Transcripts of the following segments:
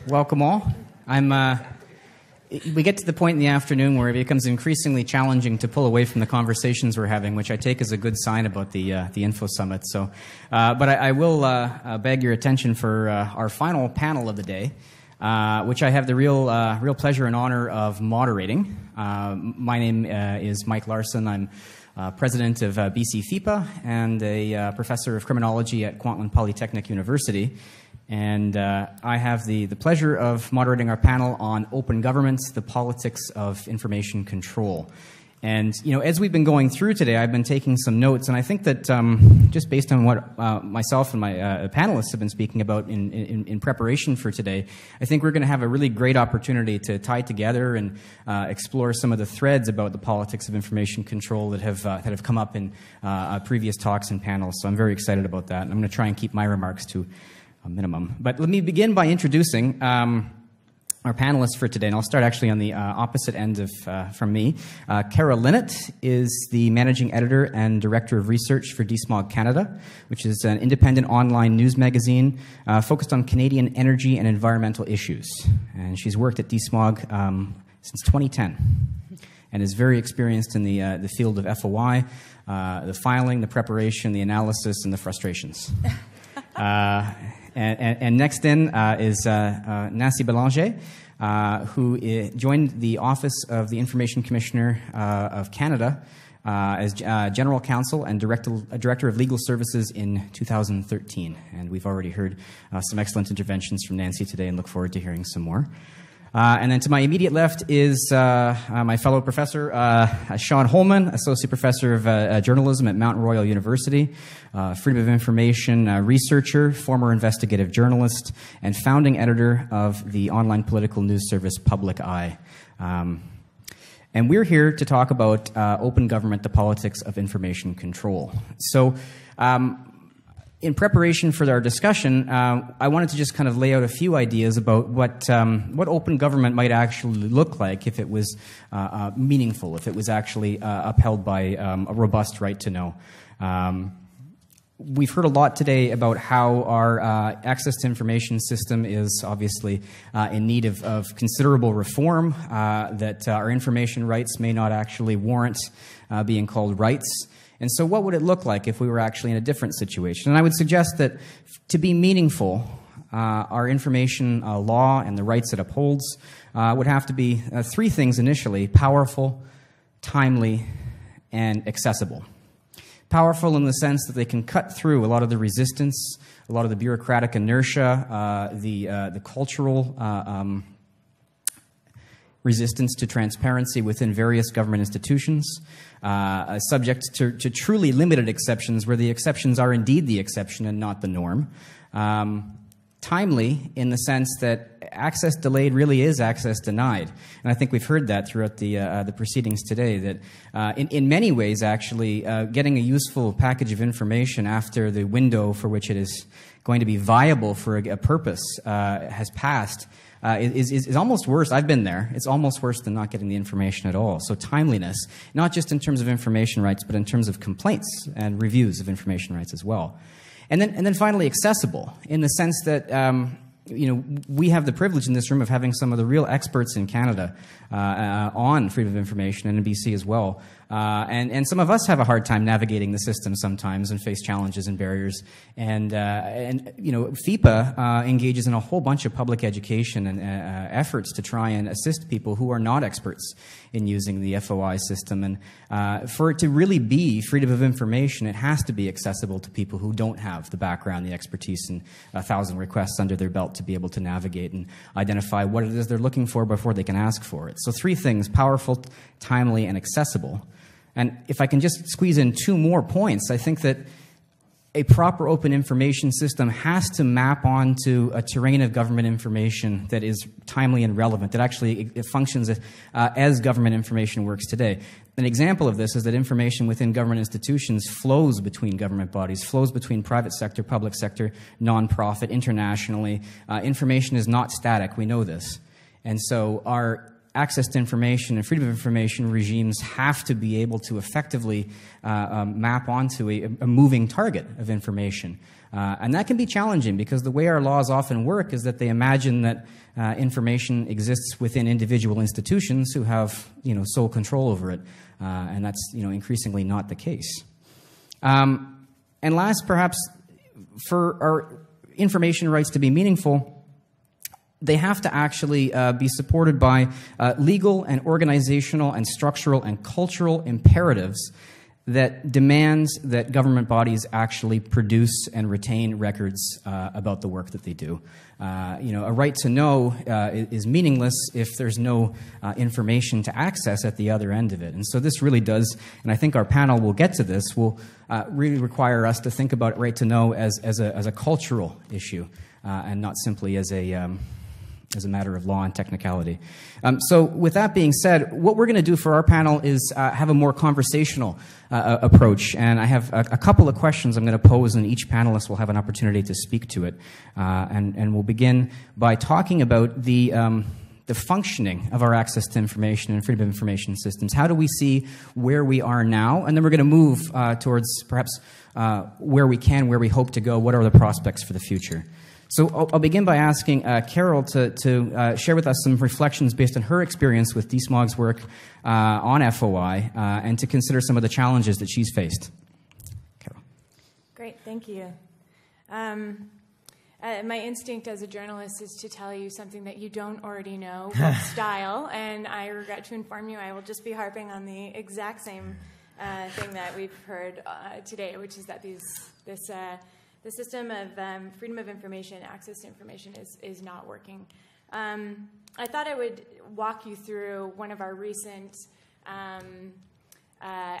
Welcome all. We get to the point in the afternoon where it becomes increasingly challenging to pull away from the conversations we're having, which I take as a good sign about the Info Summit. So, but I will beg your attention for our final panel of the day, which I have the real pleasure and honor of moderating. My name is Mike Larsen. I'm president of BC FIPA and a professor of criminology at Kwantlen Polytechnic University. And I have the pleasure of moderating our panel on open governments, the politics of information control. And, you know, as we've been going through today, I've been taking some notes, and I think that just based on what myself and my panelists have been speaking about in preparation for today, I think we're going to have a really great opportunity to tie together and explore some of the threads about the politics of information control that have come up in previous talks and panels. So I'm very excited about that, and I'm going to try and keep my remarks to a minimum. But let me begin by introducing our panelists for today, and I'll start actually on the opposite end of from me. Kara Linnett is the managing editor and director of research for DSMOG Canada, which is an independent online news magazine focused on Canadian energy and environmental issues. And she's worked at DSMOG since 2010 and is very experienced in the field of FOI, the filing, the preparation, the analysis, and the frustrations. And next in is Nancy Belanger, who joined the Office of the Information Commissioner of Canada as General Counsel and Director of Legal Services in 2013. And we've already heard some excellent interventions from Nancy today and look forward to hearing some more. And then to my immediate left is my fellow professor, Sean Holman, Associate Professor of Journalism at Mount Royal University, Freedom of Information researcher, former investigative journalist, and founding editor of the online political news service Public Eye. And we're here to talk about open government, the politics of information control. So, in preparation for our discussion, I wanted to just kind of lay out a few ideas about what open government might actually look like if it was meaningful, if it was actually upheld by a robust right to know. We've heard a lot today about how our access to information system is obviously in need of considerable reform, that our information rights may not actually warrant being called rights. And so what would it look like if we were actually in a different situation? And I would suggest that to be meaningful, our information law and the rights it upholds would have to be three things initially: powerful, timely, and accessible. Powerful in the sense that they can cut through a lot of the resistance, a lot of the bureaucratic inertia, the cultural resistance to transparency within various government institutions, subject to truly limited exceptions where the exceptions are indeed the exception and not the norm. Timely in the sense that access delayed really is access denied. And I think we've heard that throughout the proceedings today, that in many ways actually getting a useful package of information after the window for which it is going to be viable for a purpose has passed is almost worse. I've been there. It's almost worse than not getting the information at all. So timeliness, not just in terms of information rights, but in terms of complaints and reviews of information rights as well. And then finally, accessible in the sense that you know, we have the privilege in this room of having some of the real experts in Canada on freedom of information, and in BC as well. And some of us have a hard time navigating the system sometimes and face challenges and barriers. And you know, FIPA engages in a whole bunch of public education and efforts to try and assist people who are not experts in using the FOI system. And for it to really be freedom of information, it has to be accessible to people who don't have the background, the expertise, and 1,000 requests under their belt to be able to navigate and identify what it is they're looking for before they can ask for it. So three things: powerful, timely, and accessible. And if I can just squeeze in two more points, I think that a proper open information system has to map onto a terrain of government information that is timely and relevant, that actually it functions as government information works today. An example of this is that information within government institutions flows between government bodies, flows between private sector, public sector, nonprofit, internationally. Information is not static. We know this. And so our access to information and freedom of information regimes have to be able to effectively map onto a moving target of information. And that can be challenging because the way our laws often work is that they imagine that information exists within individual institutions who have, sole control over it. And that's, increasingly not the case. And last, perhaps, for our information rights to be meaningful, they have to actually be supported by legal and organizational and structural and cultural imperatives that demands that government bodies actually produce and retain records about the work that they do. A right to know is meaningless if there's no information to access at the other end of it. And so this really does, and I think our panel will get to this, will really require us to think about right to know as a cultural issue and not simply as a matter of law and technicality. So with that being said, what we're going to do for our panel is have a more conversational approach. And I have a couple of questions I'm going to pose, and each panelist will have an opportunity to speak to it. And we'll begin by talking about the functioning of our access to information and freedom of information systems. How do we see where we are now? And then we're going to move towards perhaps where we can, where we hope to go. What are the prospects for the future? So I'll begin by asking Carol to share with us some reflections based on her experience with DSMOG's work on FOI and to consider some of the challenges that she's faced. Carol. Great, thank you. My instinct as a journalist is to tell you something that you don't already know with style, and I regret to inform you I will just be harping on the exact same thing that we've heard today, which is that the system of freedom of information, access to information is not working. I thought I would walk you through one of our recent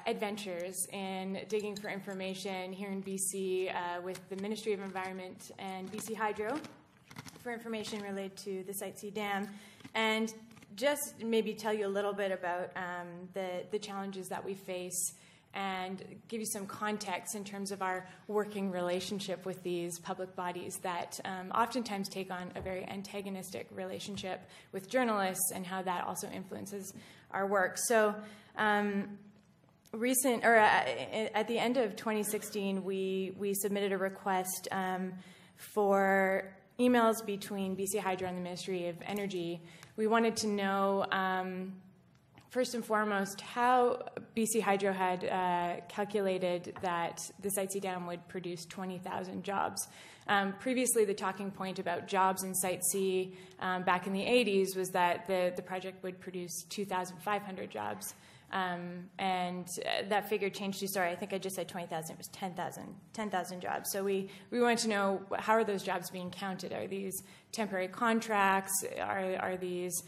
adventures in digging for information here in BC with the Ministry of Environment and BC Hydro for information related to the Site C Dam, and just maybe tell you a little bit about the challenges that we face and give you some context in terms of our working relationship with these public bodies that oftentimes take on a very antagonistic relationship with journalists and how that also influences our work. So at the end of 2016, we submitted a request for emails between BC Hydro and the Ministry of Energy. We wanted to know first and foremost, how BC Hydro had calculated that the Site C Dam would produce 20,000 jobs. Previously, the talking point about jobs in Site C back in the 80s was that the project would produce 2,500 jobs. And that figure changed to, sorry, I think I just said 20,000, it was 10,000 jobs. So we wanted to know, how are those jobs being counted? Are these temporary contracts? Are these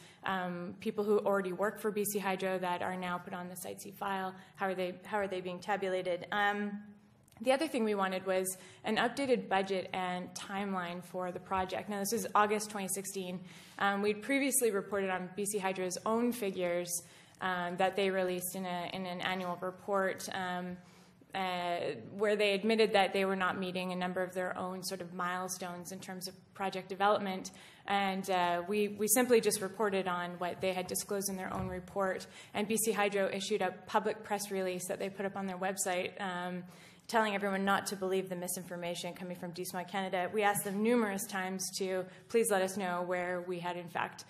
people who already work for BC Hydro that are now put on the Site C file? How are they being tabulated? The other thing we wanted was an updated budget and timeline for the project. Now, this is August 2016. We'd previously reported on BC Hydro's own figures that they released in an annual report where they admitted that they were not meeting a number of their own sort of milestones in terms of project development. And we simply just reported on what they had disclosed in their own report. And BC Hydro issued a public press release that they put up on their website telling everyone not to believe the misinformation coming from DSMOG Canada. We asked them numerous times to please let us know where we had, in fact,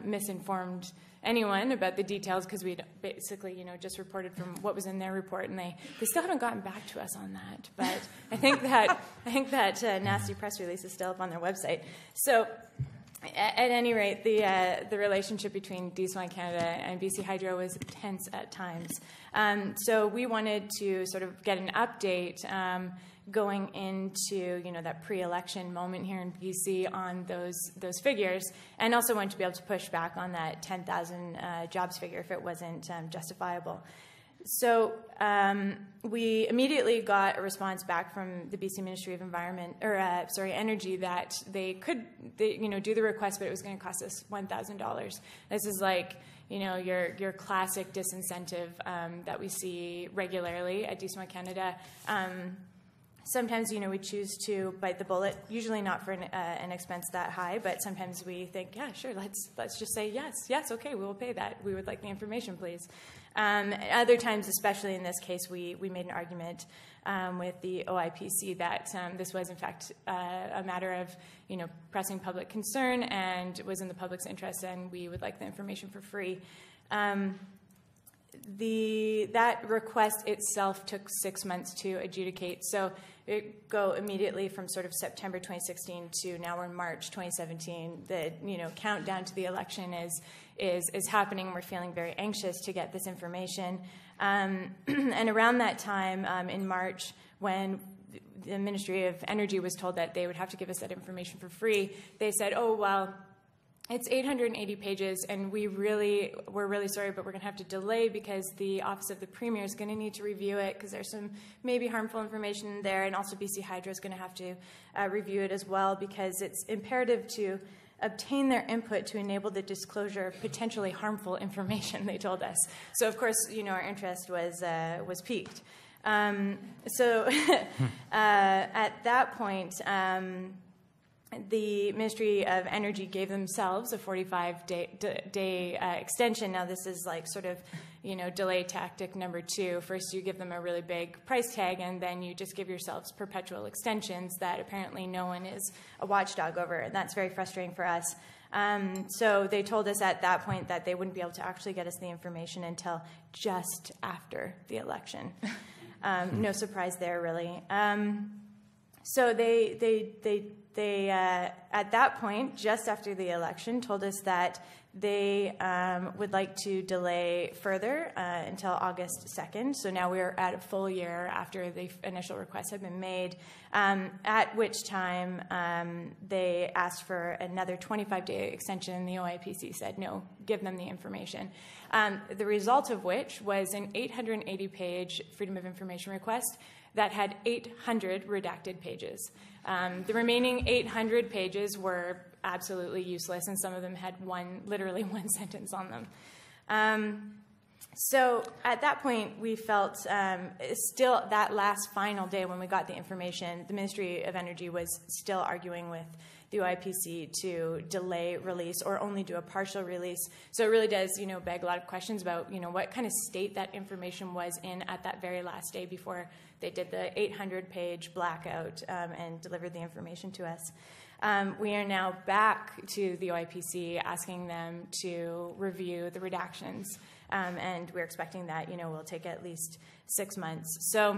misinformed anyone about the details, because we'd basically, just reported from what was in their report, and they still haven't gotten back to us on that. But I think that nasty press release is still up on their website. So, at any rate, the relationship between DSMOG Canada and BC Hydro was tense at times. So we wanted to sort of get an update going into that pre-election moment here in BC on those figures, and also wanted to be able to push back on that 10,000 jobs figure if it wasn't justifiable. So we immediately got a response back from the BC Ministry of Energy that they could do the request, but it was going to cost us $1,000. This is like your classic disincentive that we see regularly at DSMOG Canada. Sometimes, we choose to bite the bullet, usually not for an expense that high, but sometimes we think, yeah, sure, let's just say yes, okay, we will pay that. We would like the information, please. Other times, especially in this case, we made an argument with the OIPC that this was, in fact, a matter of, pressing public concern and was in the public's interest, and we would like the information for free. That request itself took 6 months to adjudicate. So it go immediately from sort of September 2016 to now we're in March 2017. The countdown to the election is happening. We're feeling very anxious to get this information. And around that time, in March, when the Ministry of Energy was told that they would have to give us that information for free, they said, oh, well, it's 880 pages, and we're really sorry, but we're going to have to delay because the Office of the Premier is going to need to review it because there's some maybe harmful information there, and also BC Hydro is going to have to review it as well because it's imperative to obtain their input to enable the disclosure of potentially harmful information, they told us. So, of course, our interest was piqued. So at that point, the Ministry of Energy gave themselves a 45-day extension. Now, this is like sort of, delay tactic number 2. First, you give them a really big price tag, and then you just give yourselves perpetual extensions that apparently no one is a watchdog over. And that's very frustrating for us. So they told us at that point that they wouldn't be able to actually get us the information until just after the election. No surprise there, really. So they at that point, just after the election, told us that they would like to delay further until August 2nd. So now we're at a full year after the initial requests had been made, at which time they asked for another 25-day extension. The OIPC said, no, give them the information. The result of which was an 880-page Freedom of Information request that had 800 redacted pages. The remaining 800 pages were absolutely useless, and some of them had literally one sentence on them. So at that point, we felt still that last final day when we got the information, the Ministry of Energy was still arguing with the OIPC to delay release or only do a partial release. So it really does, beg a lot of questions about, what kind of state that information was in at that very last day before they did the 800-page blackout and delivered the information to us. We are now back to the OIPC asking them to review the redactions, and we're expecting that, will take at least 6 months. So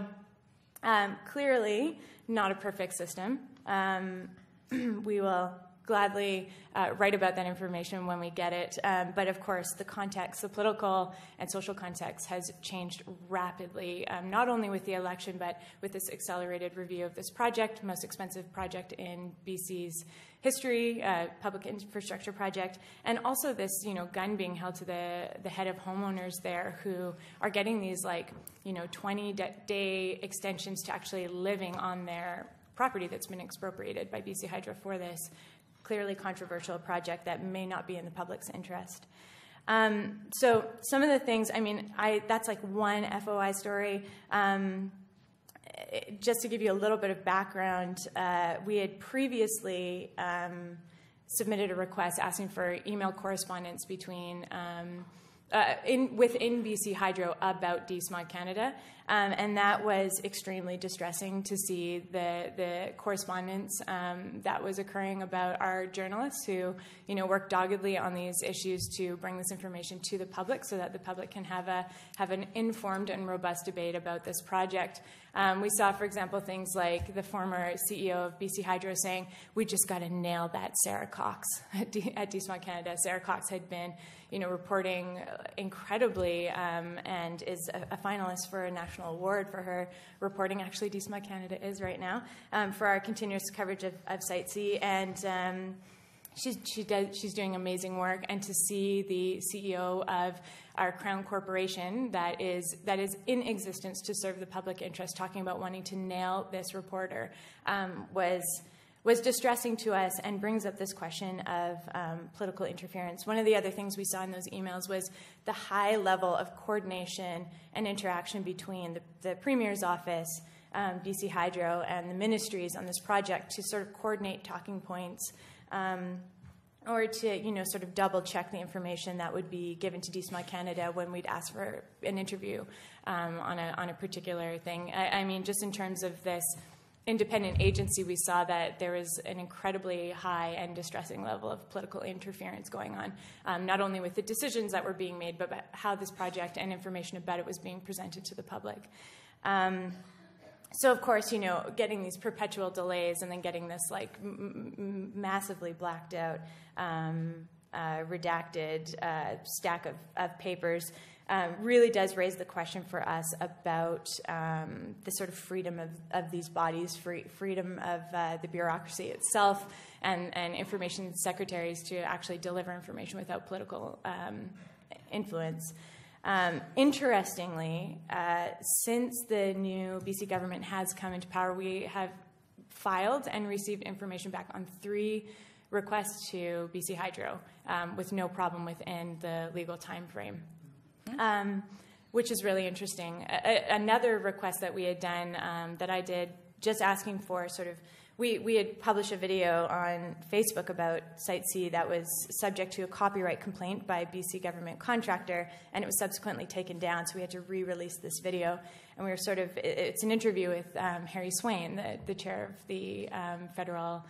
clearly not a perfect system. We will gladly write about that information when we get it. But of course, the context, the political and social context has changed rapidly, not only with the election, but with this accelerated review of this project, most expensive project in BC's history, public infrastructure project, and also this, gun being held to the head of homeowners there who are getting these 20-day extensions to actually living on their property that's been expropriated by BC Hydro for this clearly controversial project that may not be in the public's interest. So some of the things, that's like one FOI story. Just to give you a little bit of background, we had previously submitted a request asking for email correspondence between within BC Hydro about DSMOD Canada, and that was extremely distressing to see the correspondence that was occurring about our journalists who, work doggedly on these issues to bring this information to the public so that the public can have an informed and robust debate about this project. We saw, for example, things like the former CEO of BC Hydro saying, we just got to nail that Sarah Cox at DSMOD Canada. Sarah Cox had been, reporting incredibly and is a finalist for a national award for her reporting. Actually, DSMOD Canada is right now for our continuous coverage of Site C. And she's doing amazing work. And to see the CEO of our Crown Corporation that is in existence to serve the public interest talking about wanting to nail this reporter was distressing to us and brings up this question of political interference. One of the other things we saw in those emails was the high level of coordination and interaction between the Premier's office BC Hydro and the ministries on this project to sort of coordinate talking points, or to, sort of double check the information that would be given to DSMA Canada when we'd ask for an interview on a particular thing. I mean, just in terms of this independent agency, we saw that there was an incredibly high and distressing level of political interference going on, not only with the decisions that were being made, but how this project and information about it was being presented to the public. So, of course, getting these perpetual delays and then getting this, like, massively blacked out, redacted stack of papers really does raise the question for us about the sort of freedom of these bodies, freedom of the bureaucracy itself, and information secretaries to actually deliver information without political influence. Interestingly, since the new BC government has come into power, we have filed and received information back on 3 requests to BC Hydro with no problem within the legal time frame, which is really interesting. Another request that we had done that I did, just asking for sort of, we had published a video on Facebook about Site C that was subject to a copyright complaint by a BC government contractor, and it was subsequently taken down, so we had to re-release this video. And we were sort of, it's an interview with Harry Swain, the chair of the Federal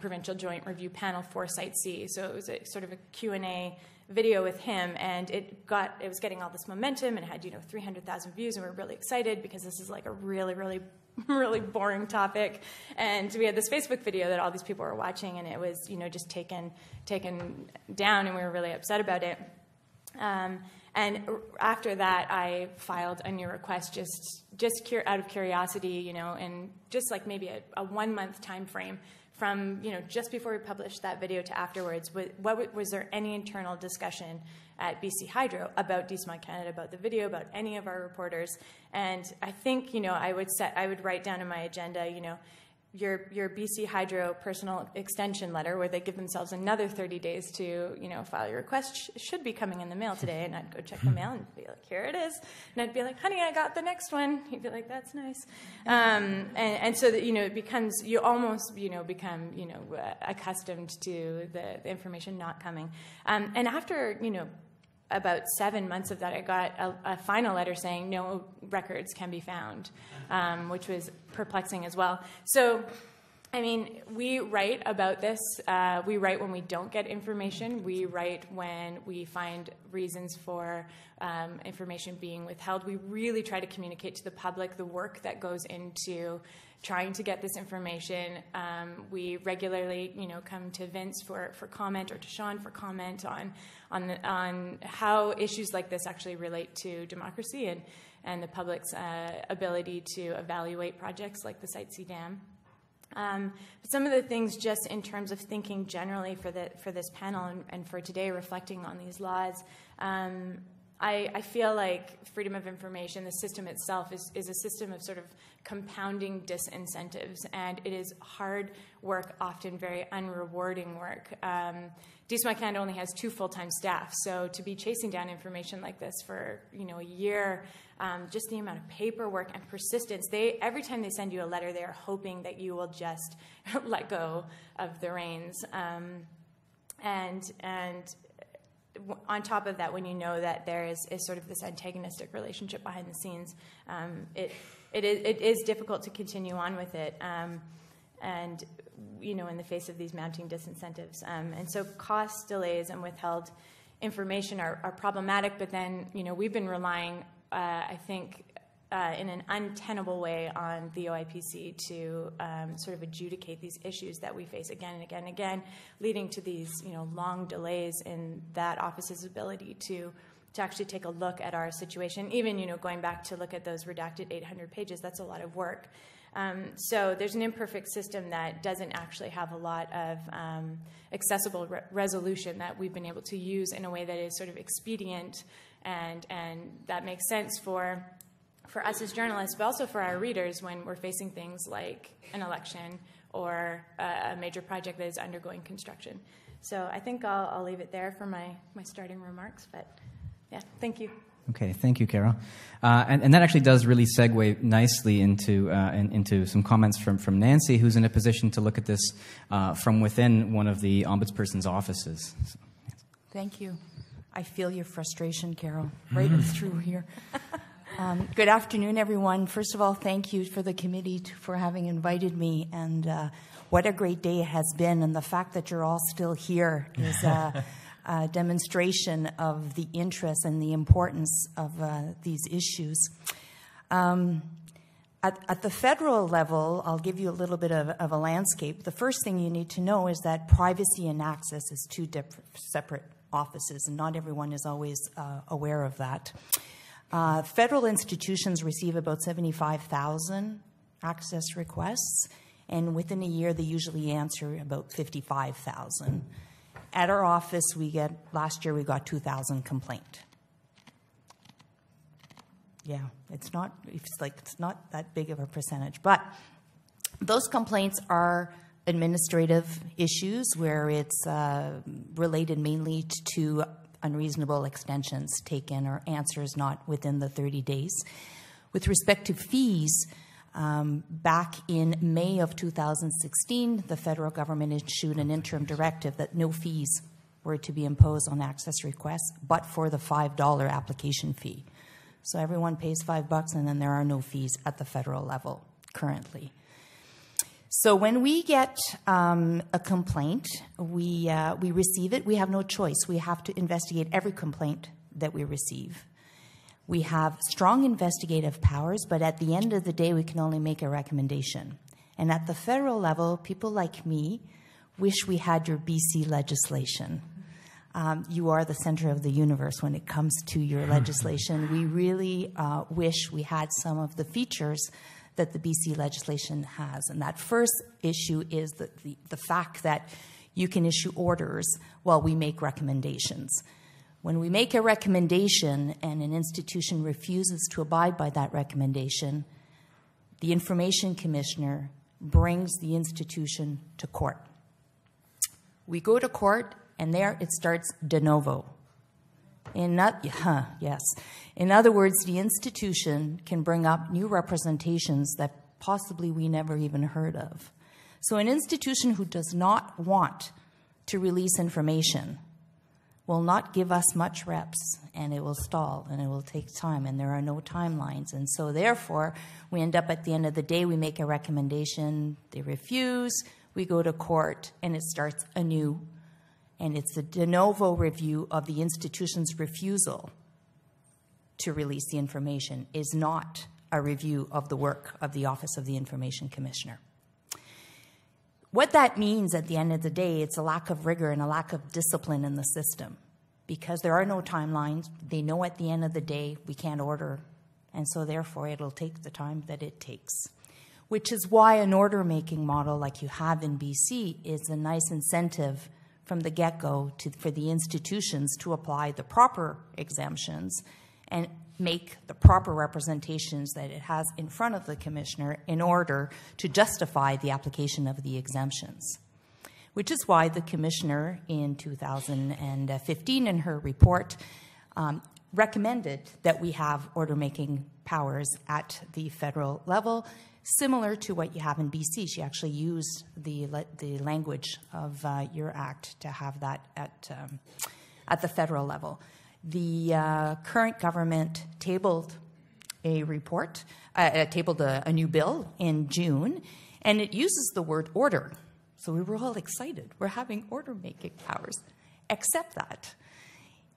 Provincial Joint Review Panel for Site C. So it was a sort of a Q&A video with him, and it was getting all this momentum, and it had 300,000 views, and we were really excited because this is like a really, really, really boring topic. And we had this Facebook video that all these people were watching, and it was just taken down, and we were really upset about it. And after that, I filed a new request just out of curiosity, and just like maybe a 1-month time frame from just before we published that video to afterwards. Was there any internal discussion at BC Hydro about DSMA Canada, about the video, about any of our reporters? And I think I would write down in my agenda your BC Hydro personal extension letter, where they give themselves another 30 days to file your request, should be coming in the mail today. And I'd go check the mail and be like, here it is. And I'd be like, honey, I got the next one. He'd be like, that's nice. And so that it becomes, you almost become accustomed to the information not coming. And after about 7 months of that, I got a final letter saying no records can be found, which was perplexing as well. So, I mean, we write about this. We write when we don't get information. We write when we find reasons for information being withheld. We really try to communicate to the public the work that goes into trying to get this information. We regularly, come to Vince for comment, or to Sean for comment on how issues like this actually relate to democracy and the public's ability to evaluate projects like the Site C Dam. But some of the things, just in terms of thinking generally for this panel and for today, reflecting on these laws, I feel like freedom of information, the system itself, is a system of sort of compounding disincentives, and it is hard work, often very unrewarding work. DSMA Canada only has 2 full-time staff, so to be chasing down information like this for a year, just the amount of paperwork and persistence. Every time they send you a letter, they are hoping that you will just let go of the reins, and on top of that, when you know that there is sort of this antagonistic relationship behind the scenes, it is difficult to continue on with it, and in the face of these mounting disincentives. And so costs, delays, and withheld information are problematic, but then we've been relying, I think, in an untenable way on the OIPC to sort of adjudicate these issues that we face again and again and again, leading to these long delays in that office's ability to actually take a look at our situation. Even going back to look at those redacted 800 pages, that's a lot of work. So there's an imperfect system that doesn't actually have a lot of accessible resolution that we've been able to use in a way that is sort of expedient and that makes sense for us as journalists, but also for our readers when we're facing things like an election or a major project that is undergoing construction. So I think I'll leave it there for my starting remarks, but yeah, thank you. Okay, thank you, Carol. And that actually does really segue nicely into some comments from Nancy, who's in a position to look at this from within one of the Ombudsperson's offices. So, yes. Thank you. I feel your frustration, Carol, right through here. Good afternoon, everyone. First of all, thank you for the committee for having invited me, and what a great day it has been. And the fact that you're all still here is a demonstration of the interest and the importance of these issues. At the federal level, I'll give you a little bit of a landscape. The first thing you need to know is that privacy and access is two separate offices, and not everyone is always aware of that. Federal institutions receive about 75,000 access requests, and within a year they usually answer about 55,000. At our office, last year we got 2,000 complaints. Yeah, it's not that big of a percentage, but those complaints are administrative issues where it's related mainly to unreasonable extensions taken or answers not within the 30 days. With respect to fees, back in May of 2016, the federal government issued an interim directive that no fees were to be imposed on access requests, but for the $5 application fee. So everyone pays $5, and then there are no fees at the federal level currently. So when we get a complaint, we receive it. We have no choice. We have to investigate every complaint that we receive. We have strong investigative powers, but at the end of the day, we can only make a recommendation. And at the federal level, people like me wish we had your BC legislation. You are the center of the universe when it comes to your legislation. We really wish we had some of the features that the BC legislation has. And that first issue is the fact that you can issue orders while we make recommendations. When we make a recommendation and an institution refuses to abide by that recommendation, the Information Commissioner brings the institution to court. We go to court, and there it starts de novo. In other words, the institution can bring up new representations that possibly we never even heard of. So an institution who does not want to release information will not give us much reps, and it will stall, and it will take time, and there are no timelines. And so therefore, we end up at the end of the day, we make a recommendation, they refuse, we go to court, and it starts anew. And it's a de novo review of the institution's refusal to release the information, is not a review of the work of the Office of the Information Commissioner. What that means at the end of the day, it's a lack of rigor and a lack of discipline in the system, because there are no timelines. They know at the end of the day we can't order, and so therefore it'll take the time that it takes. Which is why an order-making model like you have in BC is a nice incentive from the get-go for the institutions to apply the proper exemptions and make the proper representations that it has in front of the commissioner in order to justify the application of the exemptions. Which is why the commissioner in 2015 in her report recommended that we have order-making powers at the federal level, similar to what you have in BC. She actually used the language of your act to have that at the federal level. The current government tabled a report, tabled a new bill in June, and it uses the word order. So we were all excited. We're having order-making powers. Except that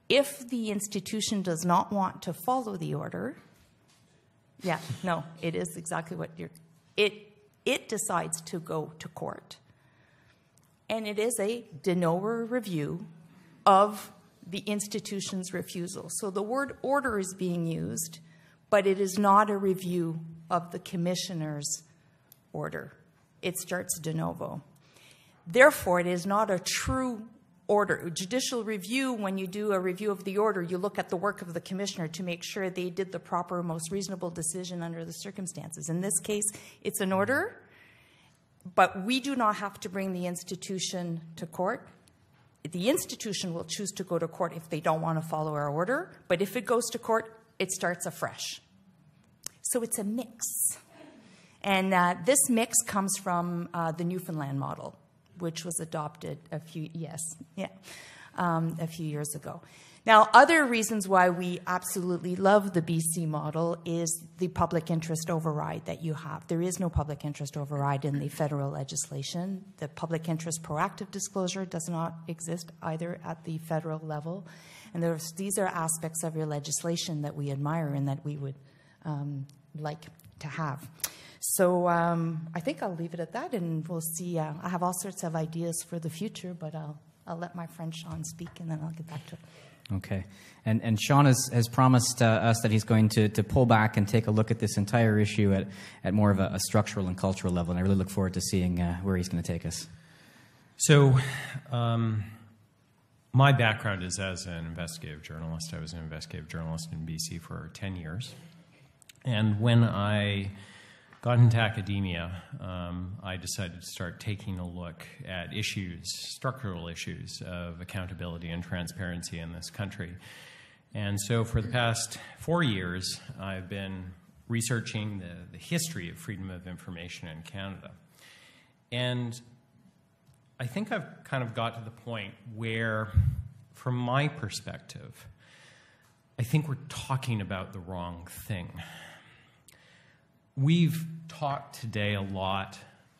if the institution does not want to follow the order, it is exactly what it decides to go to court. And it is a de novo review of the institution's refusal. So the word order is being used, but it is not a review of the commissioner's order. It starts de novo. Therefore, it is not a true order. Judicial review, when you do a review of the order, you look at the work of the commissioner to make sure they did the proper, most reasonable decision under the circumstances. In this case, it's an order, but we do not have to bring the institution to court. The institution will choose to go to court if they don't want to follow our order, but if it goes to court, it starts afresh. So it's a mix. And this mix comes from the Newfoundland model, which was adopted a few years ago. Now, other reasons why we absolutely love the BC model is the public interest override that you have. There is no public interest override in the federal legislation. The public interest proactive disclosure does not exist either at the federal level. And these are aspects of your legislation that we admire and that we would like to have. So I think I'll leave it at that, and we'll see. I have all sorts of ideas for the future, but I'll let my friend Sean speak, and then I'll get back to it. Okay. And Sean has promised us that he's going to pull back and take a look at this entire issue at more of a structural and cultural level, and I really look forward to seeing where he's going to take us. So my background is as an investigative journalist. I was an investigative journalist in BC for 10 years. And when I got into academia, I decided to start taking a look at issues, structural issues of accountability and transparency in this country. And so for the past 4 years, I've been researching the history of freedom of information in Canada. And I think I've kind of got to the point where, from my perspective, I think we're talking about the wrong thing. We've talked today a lot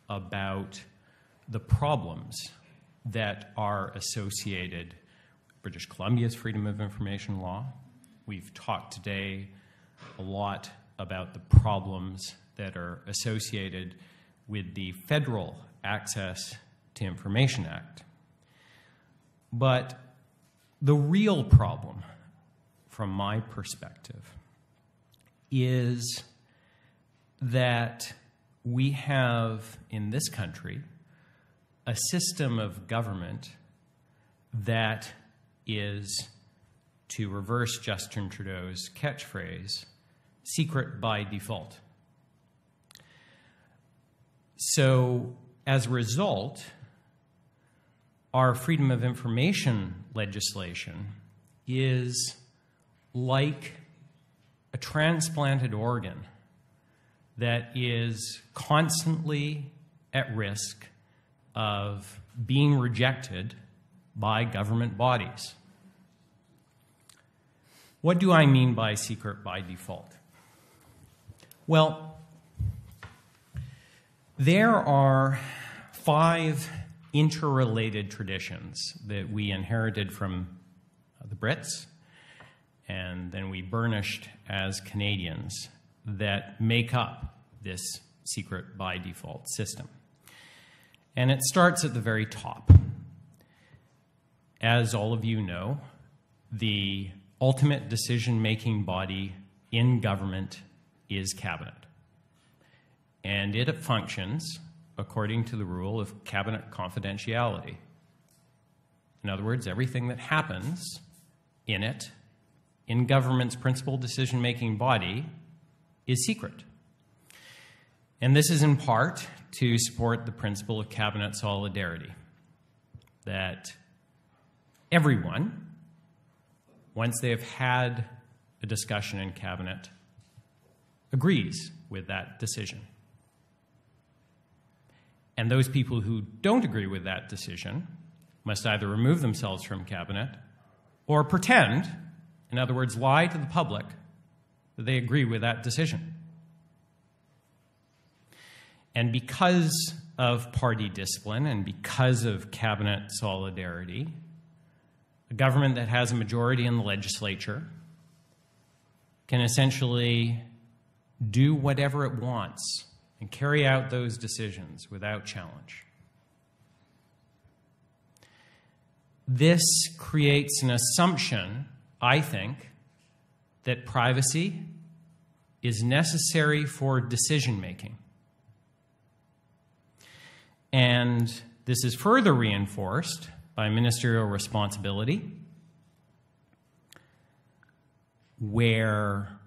about the problems that are associated with British Columbia's Freedom of Information law. We've talked today a lot about the problems that are associated with the Federal Access to Information Act. But the real problem, from my perspective, is that we have in this country a system of government that is, to reverse Justin Trudeau's catchphrase, secret by default. So, as a result, our freedom of information legislation is like a transplanted organ that is constantly at risk of being rejected by government bodies. What do I mean by secret by default? Well, there are 5 interrelated traditions that we inherited from the Brits, and then we burnished as Canadians, that make up this secret by default system. And it starts at the very top. As all of you know, the ultimate decision-making body in government is Cabinet. And it functions according to the rule of Cabinet confidentiality. In other words, everything that happens in it, in government's principal decision-making body, is secret. And this is in part to support the principle of cabinet solidarity, that everyone, once they have had a discussion in cabinet, agrees with that decision. And those people who don't agree with that decision must either remove themselves from cabinet or pretend, in other words, lie to the public, that they agree with that decision. And because of party discipline and because of cabinet solidarity, a government that has a majority in the legislature can essentially do whatever it wants and carry out those decisions without challenge. This creates an assumption, I think, that privacy is necessary for decision-making. And this is further reinforced by ministerial responsibility, where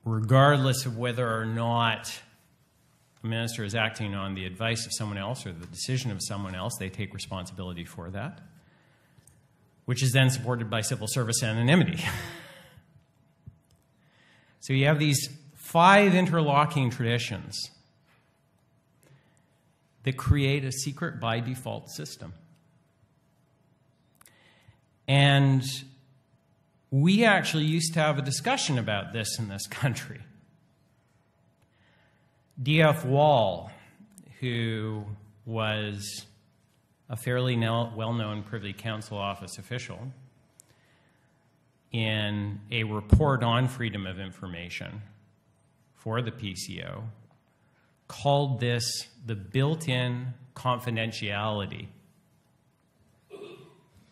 regardless of whether or not a minister is acting on the advice of someone else or the decision of someone else, they take responsibility for that, which is then supported by civil service anonymity. So you have these 5 interlocking traditions that create a secret by default system. And we actually used to have a discussion about this in this country. D.F. Wall, who was a fairly well-known Privy Council office official, in a report on freedom of information for the PCO, called this the built-in confidentiality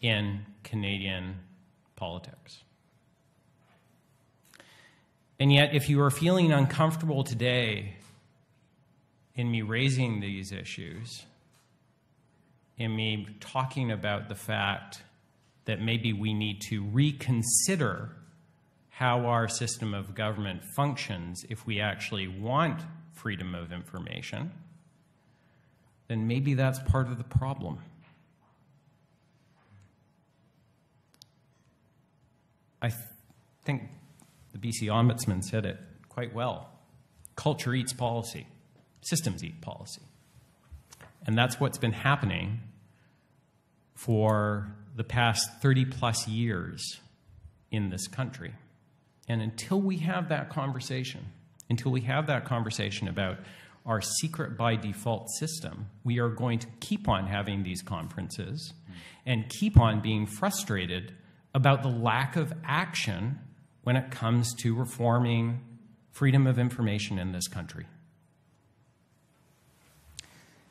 in Canadian politics. And yet, if you are feeling uncomfortable today in me raising these issues, in me talking about the fact that maybe we need to reconsider how our system of government functions if we actually want freedom of information, then maybe that's part of the problem. I think the BC Ombudsman said it quite well. Culture eats policy. Systems eat policy. And that's what's been happening for the past 30-plus years in this country. And until we have that conversation about our secret by default system, we are going to keep on having these conferences and keep on being frustrated about the lack of action when it comes to reforming freedom of information in this country.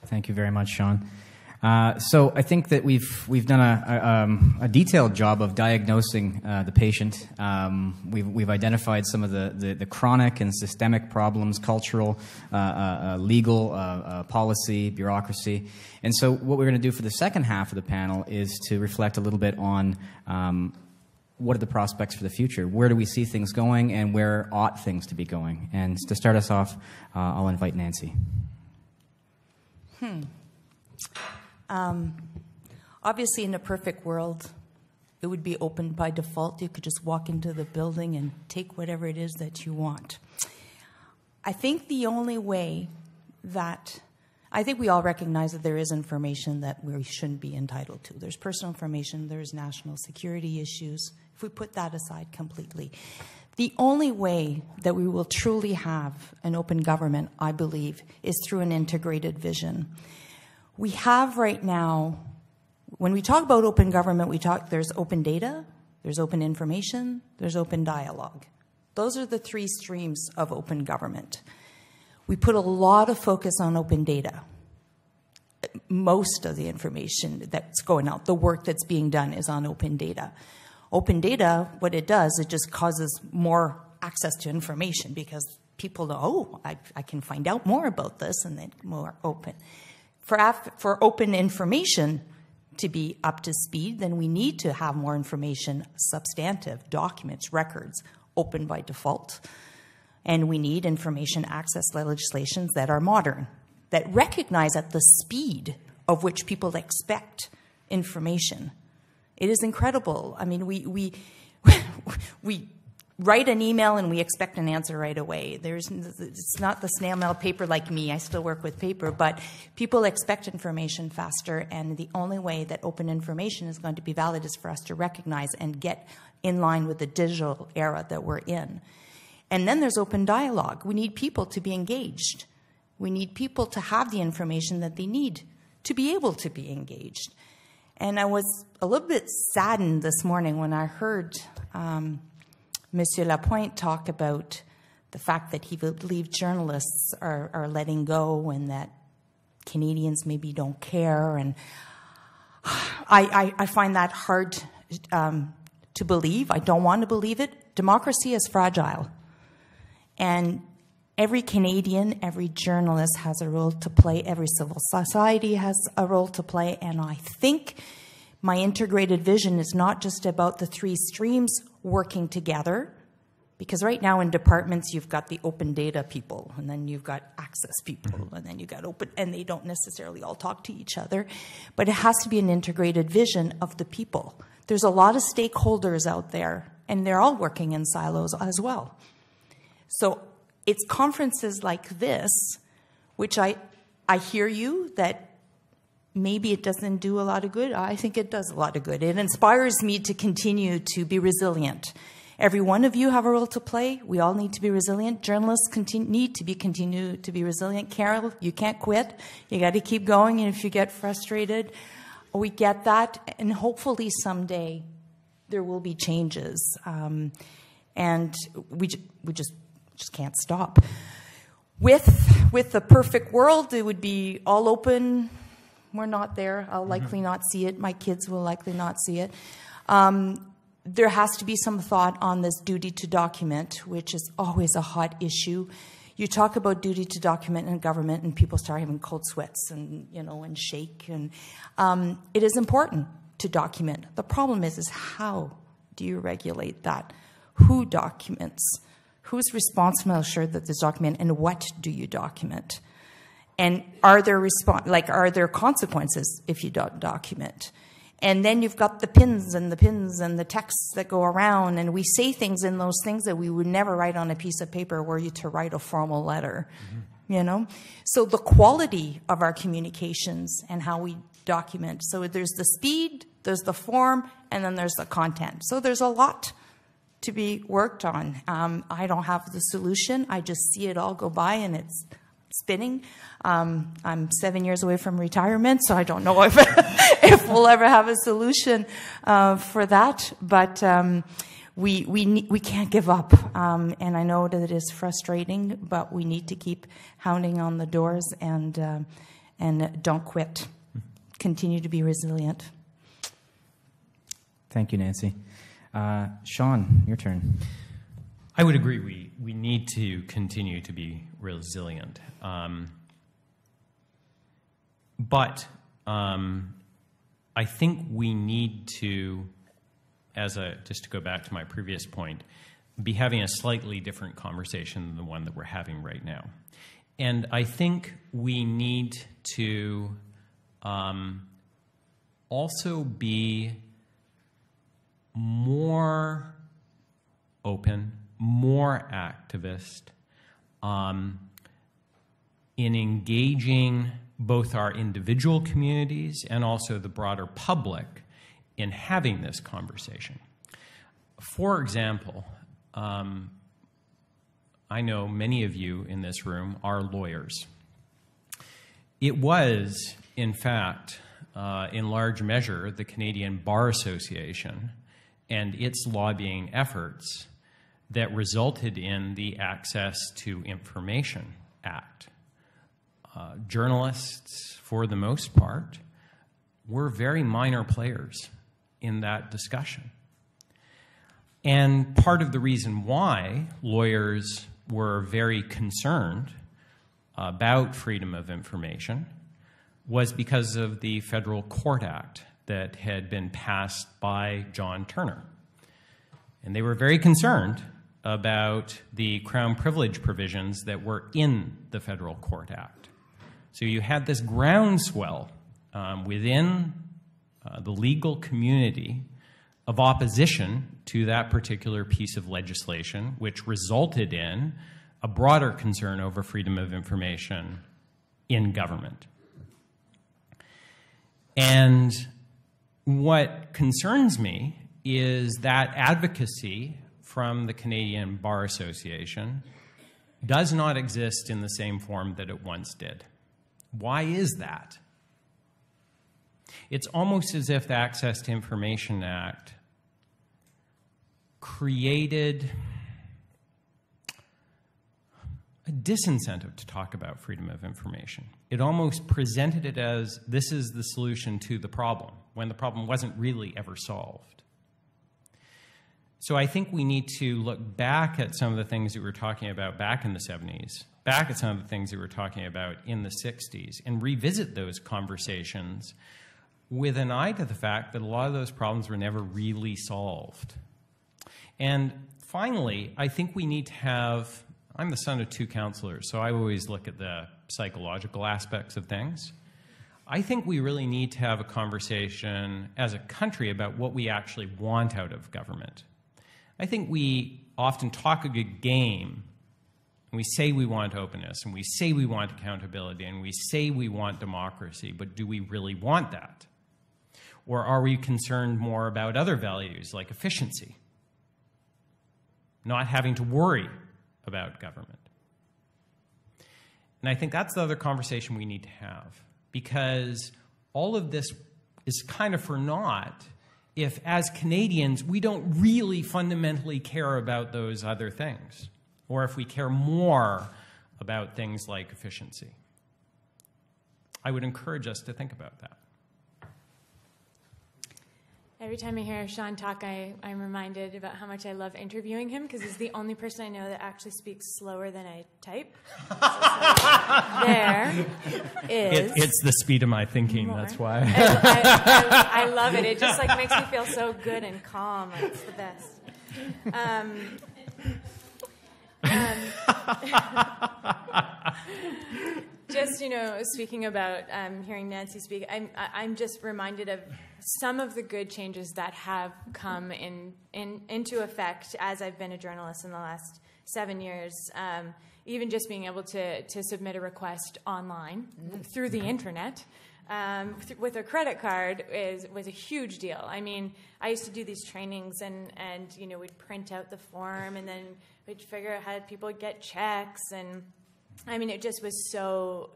Thank you very much, Sean. So I think that we've done a detailed job of diagnosing the patient. We've identified some of the chronic and systemic problems, cultural, legal, policy, bureaucracy. And so what we're going to do for the second half of the panel is to reflect a little bit on what are the prospects for the future? Where do we see things going, and where ought things to be going? And to start us off, I'll invite Nancy. Obviously, in a perfect world, it would be open by default. You could just walk into the building and take whatever it is that you want. I think the only way that... I think we all recognize that there is information that we shouldn't be entitled to. There's personal information, there's national security issues. If we put that aside completely, the only way that we will truly have an open government, I believe, is through an integrated vision. We have right now, when we talk about open government, there's open data, there's open information, there's open dialogue. Those are the 3 streams of open government. We put a lot of focus on open data. Most of the information that's going out, the work that's being done, is on open data. Open data, what it does, it just causes more access to information because people know, oh, I can find out more about this, and then more open. For open information to be up to speed, then we need to have more information, substantive, documents, records, open by default. And we need information access legislations that are modern, that recognize at the speed of which people expect information. It is incredible. I mean, we write an email and we expect an answer right away. It's not the snail mail paper like me. I still work with paper, but people expect information faster, and the only way that open information is going to be valid is for us to recognize and get in line with the digital era that we're in. And then there's open dialogue. We need people to be engaged. We need people to have the information that they need to be able to be engaged. And I was a little bit saddened this morning when I heard Monsieur Lapointe talk about the fact that he believes journalists are letting go and that Canadians maybe don't care. And I find that hard to believe. I don't want to believe it. Democracy is fragile. And every Canadian, every journalist has a role to play. Every civil society has a role to play. And I think my integrated vision is not just about the 3 streams working together, because right now in departments you've got the open data people, and then you've got access people, and then you've got open, and they don't necessarily all talk to each other. But it has to be an integrated vision of the people. There's a lot of stakeholders out there, and they're all working in silos as well. So it's conferences like this, which I hear you, that maybe it doesn't do a lot of good. I think it does a lot of good. It inspires me to continue to be resilient. Every one of you have a role to play. We all need to be resilient. Journalists need to continue to be resilient. Carol, you can't quit. You got to keep going. And if you get frustrated, we get that. And hopefully someday there will be changes. And we just can't stop. With the perfect world, it would be all open. We're not there. I'll likely not see it. My kids will likely not see it. There has to be some thought on this duty to document, which is always a hot issue. You talk about duty to document in government, and people start having cold sweats and shake. And it is important to document. The problem is how do you regulate that? Who documents? Who's responsible to ensure that there's document, and what do you document? And are there consequences if you don't document? And then you've got the pins and the texts that go around, and we say things in those things that we would never write on a piece of paper were you to write a formal letter, So the quality of our communications and how we document. So there's the speed, there's the form, and then there's the content. So there's a lot to be worked on. I don't have the solution. I just see it all go by, and it's spinning. I'm 7 years away from retirement, so I don't know if we'll ever have a solution for that. But we can't give up, and I know that it is frustrating, but we need to keep hounding on the doors and don't quit. Continue to be resilient. Thank you, Nancy. Sean, your turn. I would agree. We need to continue to be resilient. But I think we need to, just to go back to my previous point, be having a slightly different conversation than the one that we're having right now. And I think we need to also be more open, more activist in engaging both our individual communities and also the broader public in having this conversation. For example, I know many of you in this room are lawyers. It was, in fact, in large measure, the Canadian Bar Association and its lobbying efforts that resulted in the Access to Information Act. Journalists, for the most part, were very minor players in that discussion. And part of the reason why lawyers were very concerned about freedom of information was because of the Federal Court Act that had been passed by John Turner. And they were very concerned about the Crown privilege provisions that were in the Federal Court Act. So you had this groundswell within the legal community of opposition to that particular piece of legislation, which resulted in a broader concern over freedom of information in government. And what concerns me is that advocacy from the Canadian Bar Association does not exist in the same form that it once did. Why is that? It's almost as if the Access to Information Act created a disincentive to talk about freedom of information. It almost presented it as this is the solution to the problem, when the problem wasn't really ever solved. So I think we need to look back at some of the things that we were talking about back in the 70s, back at some of the things that we were talking about in the 60s, and revisit those conversations with an eye to the fact that a lot of those problems were never really solved. And finally, I think we need to have, I'm the son of two counselors, so I always look at the psychological aspects of things. I think we really need to have a conversation as a country about what we actually want out of government. I think we often talk a good game And we say we want openness, and we say we want accountability, and we say we want democracy, but do we really want that? Or are we concerned more about other values like efficiency? Not having to worry about government. And I think that's the other conversation we need to have, because all of this is kind of for naught if, as Canadians, we don't really fundamentally care about those other things, or if we care more about things like efficiency. I would encourage us to think about that. Every time I hear Sean talk, I'm reminded about how much I love interviewing him, because he's the only person I know that actually speaks slower than I type. It's the speed of my thinking, more. That's why. I love it. It just like makes me feel so good and calm. It's the best. Just, speaking about hearing Nancy speak, I'm just reminded of some of the good changes that have come into effect as I've been a journalist in the last 7 years. Even just being able to submit a request online through the internet with a credit card was a huge deal. I mean, I used to do these trainings and we'd print out the form and then we'd figure out how people would get checks, and I mean, it just was so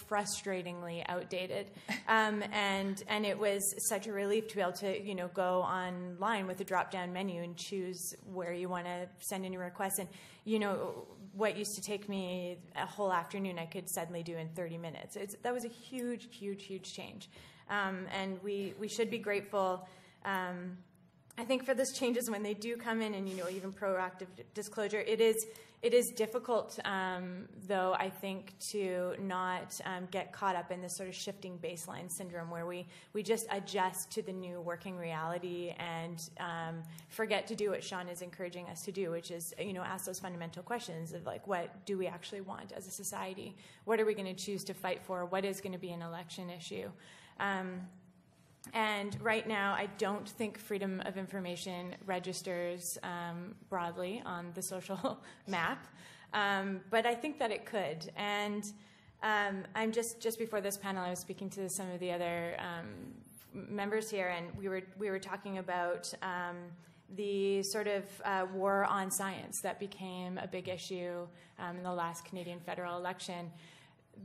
frustratingly outdated, and it was such a relief to be able to go online with a drop-down menu and choose where you want to send in your requests. And what used to take me a whole afternoon, I could suddenly do in 30 minutes. That was a huge change, and we should be grateful. I think for those changes when they do come in, and even proactive disclosure, it is difficult, though, I think, to not get caught up in this sort of shifting baseline syndrome where we just adjust to the new working reality and forget to do what Sean is encouraging us to do, which is ask those fundamental questions of like, what do we actually want as a society? What are we going to choose to fight for? What is going to be an election issue? And right now, I don't think freedom of information registers broadly on the social map, but I think that it could. And I'm just before this panel, I was speaking to some of the other members here, and we were talking about the sort of war on science that became a big issue in the last Canadian federal election.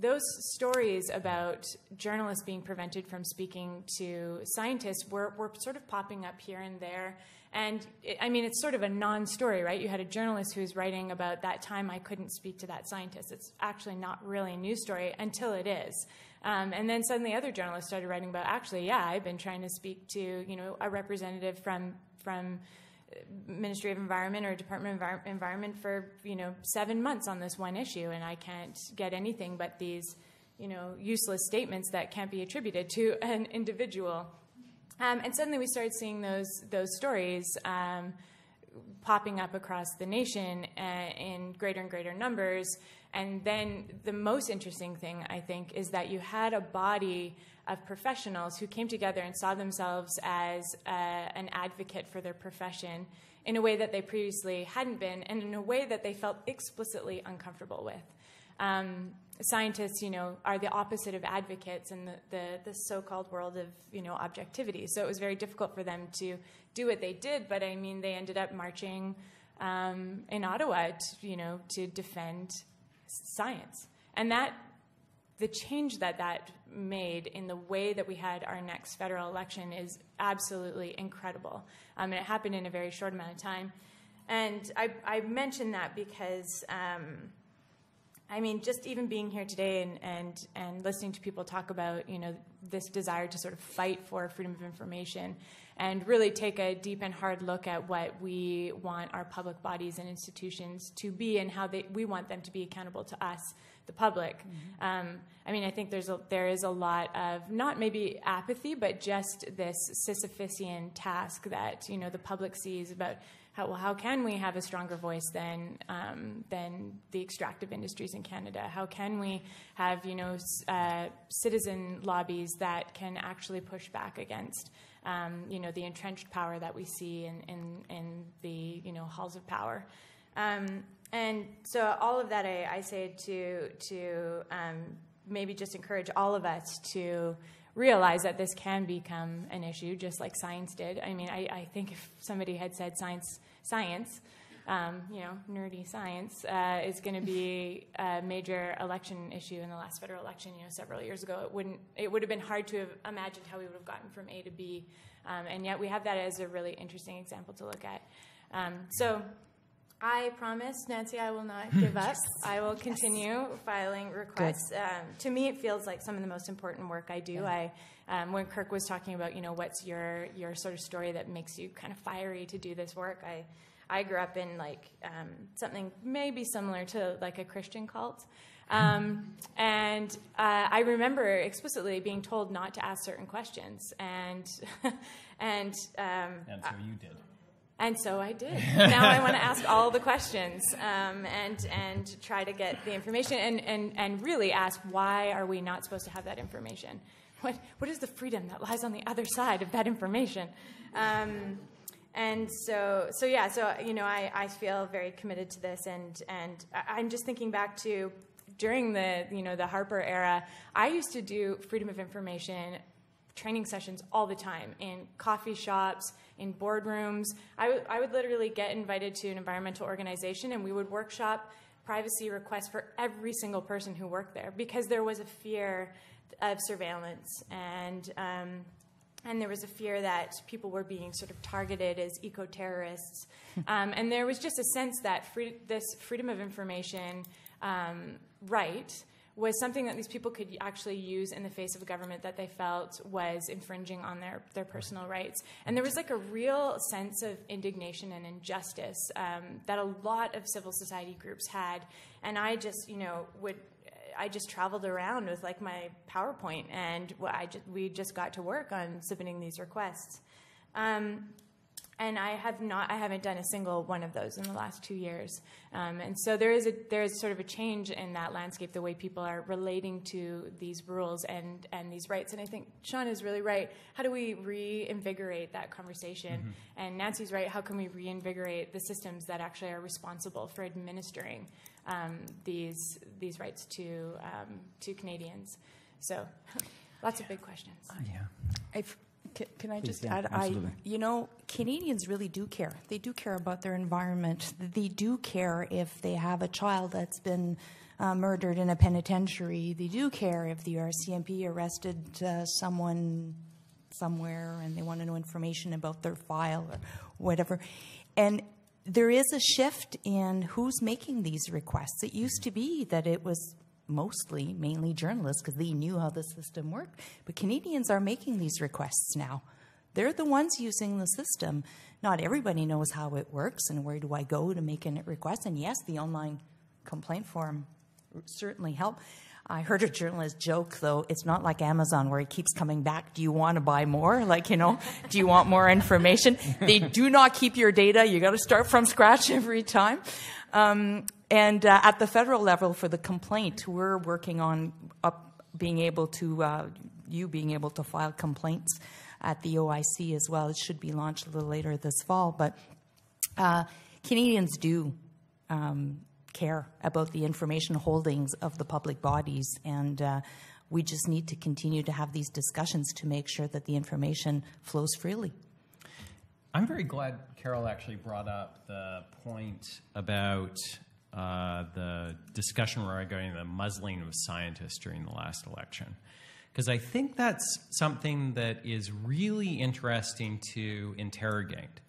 Those stories about journalists being prevented from speaking to scientists were sort of popping up here and there. And, it's sort of a non-story, right? You had a journalist who's writing about that time I couldn't speak to that scientist. It's actually not really a news story until it is. And then suddenly other journalists started writing about, actually, yeah, I've been trying to speak to, a representative from Ministry of Environment or Department of Environment for 7 months on this one issue, and I can't get anything but these useless statements that can't be attributed to an individual. And suddenly we started seeing those stories popping up across the nation in greater and greater numbers. And then the most interesting thing, I think, is that you had a body of professionals who came together and saw themselves as an advocate for their profession in a way that they previously hadn't been, and in a way that they felt explicitly uncomfortable with. Scientists, are the opposite of advocates in the so-called world of, objectivity. So it was very difficult for them to do what they did, but they ended up marching in Ottawa, to defend science. And the change that made in the way that we had our next federal election is absolutely incredible. And it happened in a very short amount of time. And I mention that because, just even being here today and listening to people talk about, this desire to sort of fight for freedom of information and really take a deep and hard look at what we want our public bodies and institutions to be and how we want them to be accountable to us, the public. Mm-hmm. I think there is a lot of not maybe apathy, but just this Sisyphusian task that the public sees about how can we have a stronger voice than the extractive industries in Canada? How can we have citizen lobbies that can actually push back against the entrenched power that we see in the halls of power? And so all of that I say to maybe just encourage all of us to realize that this can become an issue, just like science did. I mean, I think if somebody had said science, nerdy science, is going to be a major election issue in the last federal election, several years ago, it would have been hard to have imagined how we would have gotten from A to B. And yet we have that as a really interesting example to look at. So I promise, Nancy, I will not give up. I will continue filing requests. To me, it feels like some of the most important work I do. Yeah. When Kirk was talking about, what's your sort of story that makes you kind of fiery to do this work, I grew up in something maybe similar to like a Christian cult. And I remember explicitly being told not to ask certain questions. And so you did. And so I did. Now I want to ask all the questions and try to get the information and really ask, why are we not supposed to have that information? What is the freedom that lies on the other side of that information? And so I feel very committed to this, and I'm just thinking back to during the Harper era, I used to do freedom of information training sessions all the time in coffee shops, in boardrooms. I would literally get invited to an environmental organization, and we would workshop privacy requests for every single person who worked there, because there was a fear of surveillance, and there was a fear that people were being sort of targeted as eco-terrorists. And there was just a sense that this freedom of information right was something that these people could actually use in the face of a government that they felt was infringing on their personal rights. And there was like a real sense of indignation and injustice that a lot of civil society groups had. And I just, I just traveled around with like my PowerPoint, and we just got to work on submitting these requests. And I haven't done a single one of those in the last 2 years. And so there is sort of a change in that landscape, the way people are relating to these rules and these rights. And I think Sean is really right. How do we reinvigorate that conversation? Mm-hmm. And Nancy's right. How can we reinvigorate the systems that actually are responsible for administering these rights to Canadians? So lots of big questions. Yeah. Can I just add? Canadians really do care. They do care about their environment. They do care if they have a child that's been murdered in a penitentiary. They do care if the RCMP arrested someone somewhere and they want to know information about their file or whatever. And there is a shift in who's making these requests. It used to be that it was mainly journalists, because they knew how the system worked. But Canadians are making these requests now. They're the ones using the system. Not everybody knows how it works and where do I go to make a request. And yes, the online complaint form certainly help. I heard a journalist joke, though, it's not like Amazon where it keeps coming back. Do you want to buy more? Do you want more information? They do not keep your data. You got to start from scratch every time. And at the federal level for the complaint, we're working on being able to file complaints at the OIC as well. It should be launched a little later this fall. But Canadians do care about the information holdings of the public bodies, and we just need to continue to have these discussions to make sure that the information flows freely. I'm very glad Carol actually brought up the point about the discussion regarding the muzzling of scientists during the last election, because I think that's something that is really interesting to interrogate.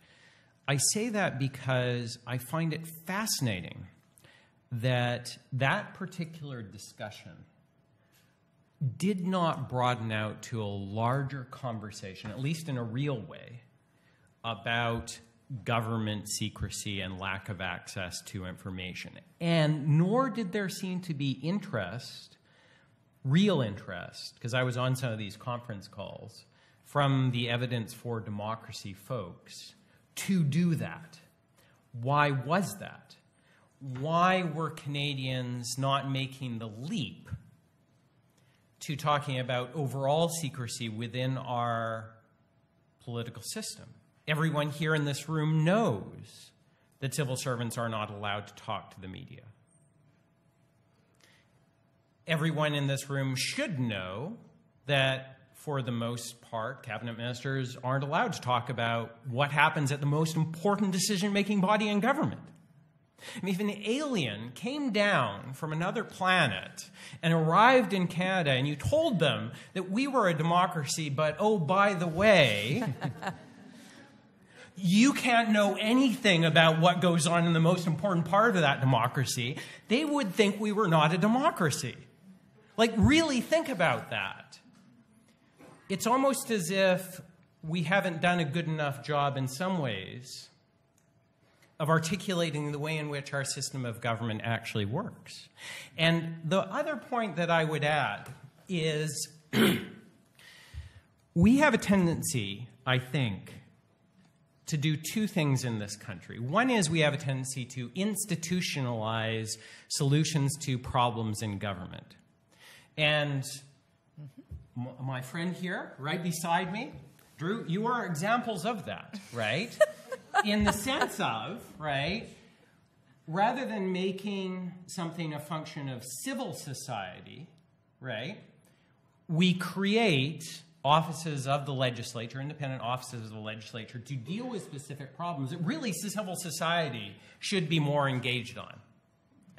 I say that because I find it fascinating that particular discussion did not broaden out to a larger conversation, at least in a real way, about government secrecy and lack of access to information. And nor did there seem to be real interest, because I was on some of these conference calls, from the Evidence for Democracy folks to do that. Why was that? Why were Canadians not making the leap to talking about overall secrecy within our political system? Everyone here in this room knows that civil servants are not allowed to talk to the media. Everyone in this room should know that, for the most part, cabinet ministers aren't allowed to talk about what happens at the most important decision-making body in government. I mean, if an alien came down from another planet and arrived in Canada and you told them that we were a democracy, but, oh, by the way, you can't know anything about what goes on in the most important part of that democracy, they would think we were not a democracy. Like, really think about that. It's almost as if we haven't done a good enough job in some ways of articulating the way in which our system of government actually works. And the other point that I would add is we have a tendency, I think, to do two things in this country. One is we have a tendency to institutionalize solutions to problems in government. And my friend here, right beside me, Drew, you are examples of that, right? In the sense of, right, rather than making something a function of civil society, right, we create offices of the legislature, independent offices of the legislature, to deal with specific problems that really civil society should be more engaged on.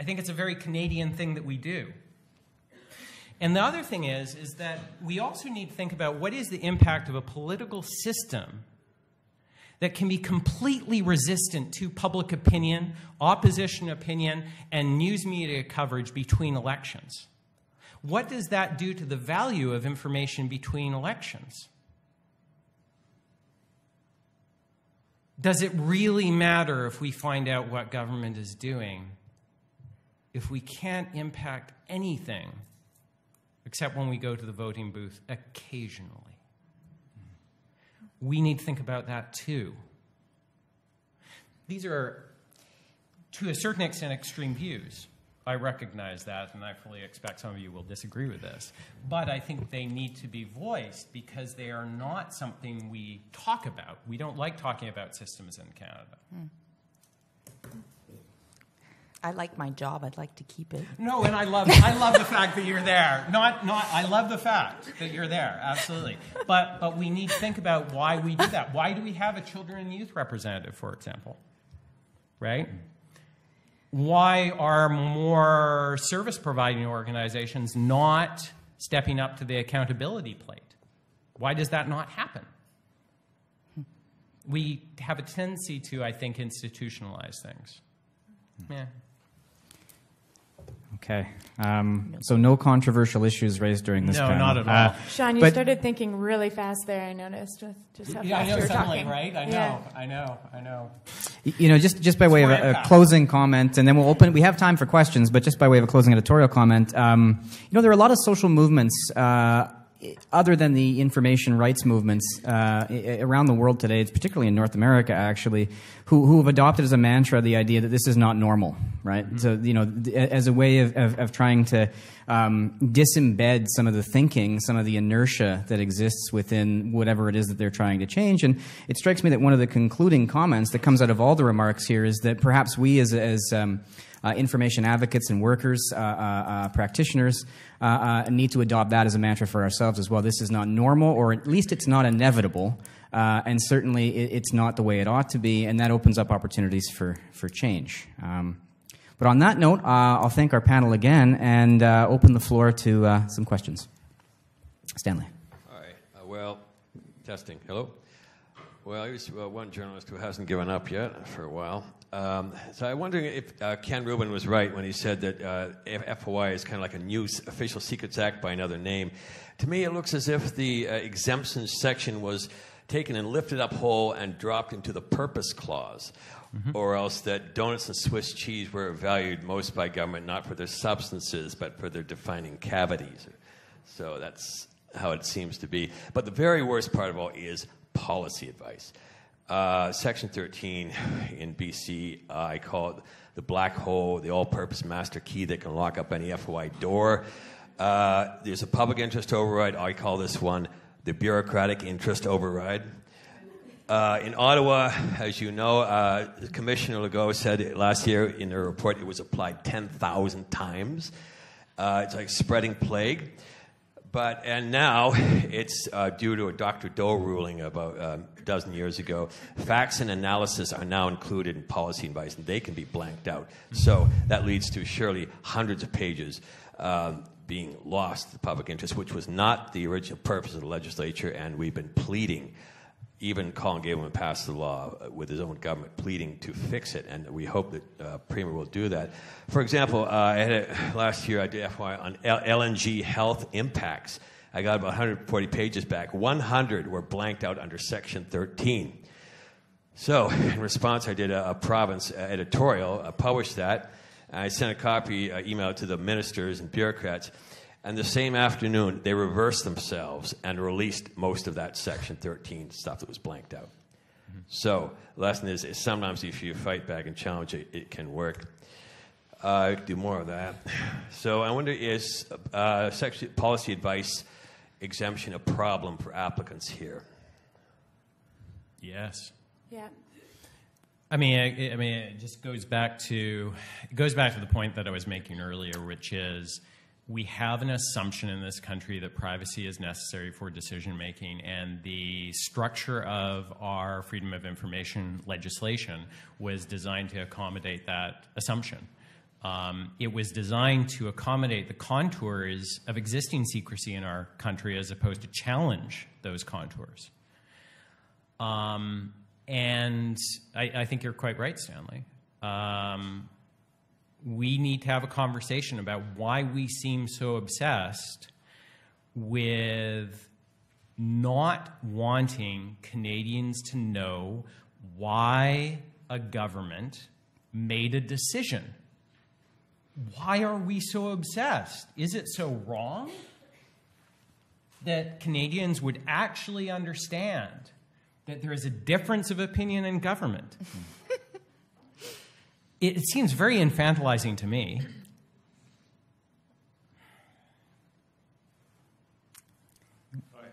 I think it's a very Canadian thing that we do. And the other thing is that we also need to think about what is the impact of a political system that can be completely resistant to public opinion, opposition opinion, and news media coverage between elections. What does that do to the value of information between elections? Does it really matter if we find out what government is doing if we can't impact anything except when we go to the voting booth occasionally? We need to think about that too. These are, to a certain extent, extreme views. I recognize that, and I fully expect some of you will disagree with this. But I think they need to be voiced because they are not something we talk about. We don't like talking about systems in Canada. I like my job. I'd like to keep it. No, and I love the fact that you're there. I love the fact that you're there, absolutely. But we need to think about why we do that. Why do we have a children and youth representative, for example? Right? Why are more service-providing organizations not stepping up to the accountability plate? Why does that not happen? We have a tendency to, I think, institutionalize things. Yeah. Okay. So no controversial issues raised during this panel. No, not at all. Sean, you started thinking really fast there, I noticed, with just how fast you were talking. Right? I know. You know, just by way of a closing comment, and then we'll open. We have time for questions, but just by way of a closing editorial comment, you know, there are a lot of social movements other than the information rights movements around the world today, it's particularly in North America, actually, who have adopted as a mantra the idea that this is not normal, right? Mm-hmm. So, you know, as a way of trying to disembed some of the thinking, some of the inertia that exists within whatever it is that they're trying to change. And it strikes me that one of the concluding comments that comes out of all the remarks here is that perhaps we as information advocates and workers, practitioners, need to adopt that as a mantra for ourselves as well. This is not normal, or at least it's not inevitable, and certainly it's not the way it ought to be, and that opens up opportunities for change. But on that note, I'll thank our panel again and open the floor to some questions. Stanley. All right. Well, testing. Hello? Well, here's one journalist who hasn't given up yet for a while. So I'm wondering if Ken Rubin was right when he said that FOI is kind of like a new Official Secrets Act by another name. To me, it looks as if the exemptions section was taken and lifted up whole and dropped into the purpose clause, or else that donuts and Swiss cheese were valued most by government not for their substances but for their defining cavities. So that's how it seems to be. But the very worst part of all is policy advice. Section 13 in BC, I call it the black hole, the all-purpose master key that can lock up any FOI door. There's a public interest override. I call this one the bureaucratic interest override. In Ottawa, as you know, Commissioner Legault said last year in their report it was applied 10,000 times. It's like spreading plague. And now it's due to a Dr. Doe ruling about a dozen years ago. Facts and analysis are now included in policy advice, and they can be blanked out. So that leads to surely hundreds of pages being lost to the public interest, which was not the original purpose of the legislature, and we've been pleading. Even Colin Gableman passed the law with his own government pleading to fix it, and we hope that Premier will do that. For example, last year I did FY on LNG health impacts. I got about 140 pages back. 100 were blanked out under Section 13. So, in response, I did a province editorial, published that. I sent a copy, email to the ministers and bureaucrats. And the same afternoon, they reversed themselves and released most of that Section 13 stuff that was blanked out. Mm-hmm. So the lesson is sometimes if you fight back and challenge it, it can work. Do more of that. So I wonder, is policy advice exemption a problem for applicants here? Yes. Yeah. I mean, it just goes back to the point that I was making earlier, which is, we have an assumption in this country that privacy is necessary for decision making, and the structure of our freedom of information legislation was designed to accommodate that assumption. It was designed to accommodate the contours of existing secrecy in our country as opposed to challenge those contours. And I think you're quite right, Stanley. We need to have a conversation about why we seem so obsessed with not wanting Canadians to know why a government made a decision. Why are we so obsessed? Is it so wrong that Canadians would actually understand that there is a difference of opinion in government? It seems very infantilizing to me.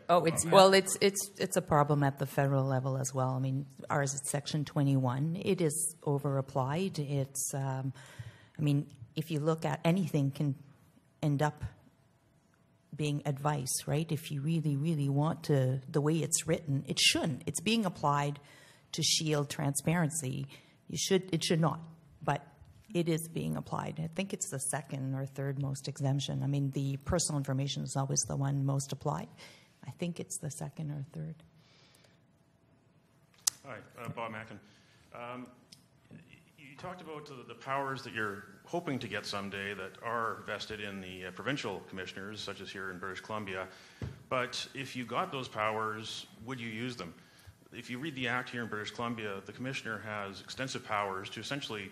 Oh, it's a problem at the federal level as well. I mean, ours is Section 21. It is over applied. It's, I mean, if you look at anything, can end up being advice, right? If you really, really want to, the way it's written, it shouldn't. It's being applied to shield transparency. It should not. But it is being applied. I think it's the second or third most exemption. I mean, the personal information is always the one most applied. I think it's the second or third. Hi, Bob Mackin. You talked about the powers that you're hoping to get someday that are vested in the provincial commissioners, such as here in British Columbia. But if you got those powers, would you use them? If you read the Act here in British Columbia, the commissioner has extensive powers to essentially,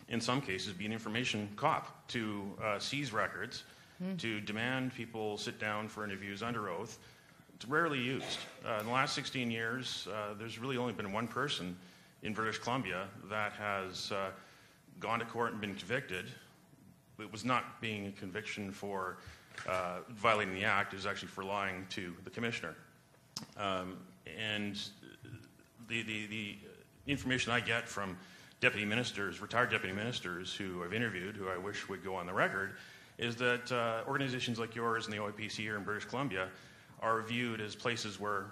in some cases, be an information cop, to seize records, to demand people sit down for interviews under oath. It's rarely used. In the last 16 years, there's really only been one person in British Columbia that has gone to court and been convicted. It was not being a conviction for violating the Act. It was actually for lying to the commissioner. And the information I get from deputy ministers, retired deputy ministers who I've interviewed, who I wish would go on the record, is that organizations like yours and the OIPC here in British Columbia are viewed as places where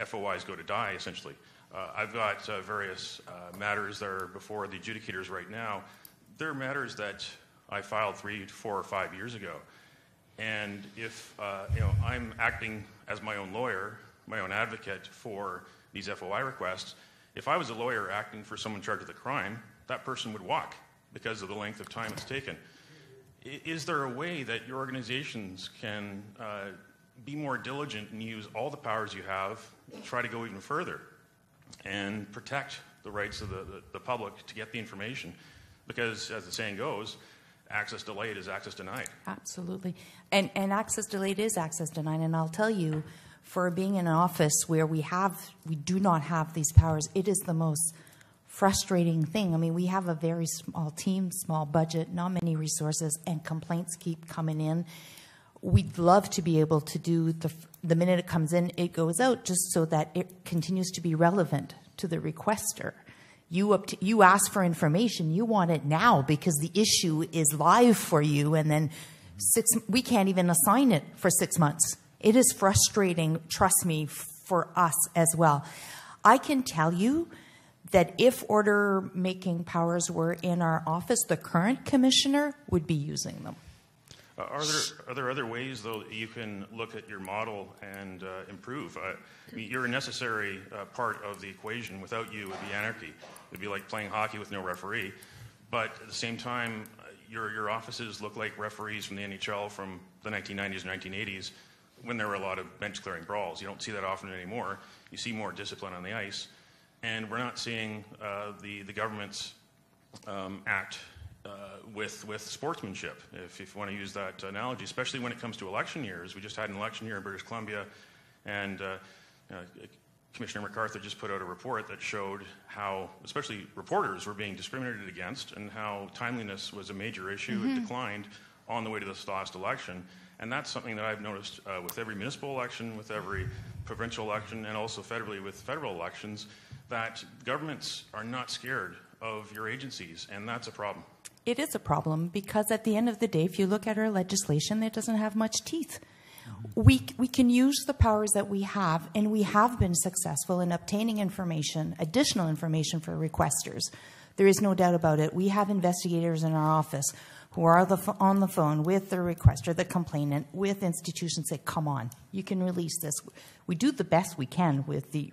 FOIs go to die, essentially. I've got various matters that are before the adjudicators right now. They're matters that I filed 3, 4, or 5 years ago. And if I'm acting as my own lawyer, my own advocate for these FOI requests, if I was a lawyer acting for someone charged with a crime, that person would walk because of the length of time it's taken. Is there a way that your organizations can be more diligent and use all the powers you have, try to go even further, and protect the rights of the public to get the information? Because, as the saying goes, access delayed is access denied. Absolutely. And access delayed is access denied. And I'll tell you, for being in an office where we do not have these powers, it is the most frustrating thing. I mean, we have a very small team, small budget, not many resources, and complaints keep coming in. we'd love to be able to do the minute it comes in, it goes out, just so that it continues to be relevant to the requester. You ask for information, you want it now because the issue is live for you, and then we can't even assign it for 6 months. It is frustrating, trust me, for us as well. I can tell you that if order-making powers were in our office, the current commissioner would be using them. Are there other ways, though, that you can look at your model and improve? You're a necessary part of the equation. Without you, it would be anarchy. It would be like playing hockey with no referee. But at the same time, your offices look like referees from the NHL from the 1990s and 1980s, when there were a lot of bench-clearing brawls. You don't see that often anymore. You see more discipline on the ice. And we're not seeing the government's act with sportsmanship, if you want to use that analogy, especially when it comes to election years. We just had an election year in British Columbia, and Commissioner MacArthur just put out a report that showed how, especially reporters, were being discriminated against, and how timeliness was a major issue. It declined on the way to this last election. And that's something that I've noticed with every municipal election, with every provincial election, and also federally with federal elections, that governments are not scared of your agencies, and that's a problem. It is a problem because at the end of the day, if you look at our legislation, it doesn't have much teeth. We can use the powers that we have, and we have been successful in obtaining information, additional information for requesters. There is no doubt about it. We have investigators in our office who are on the phone with the requester, the complainant, with institutions say, come on, you can release this. We do the best we can with the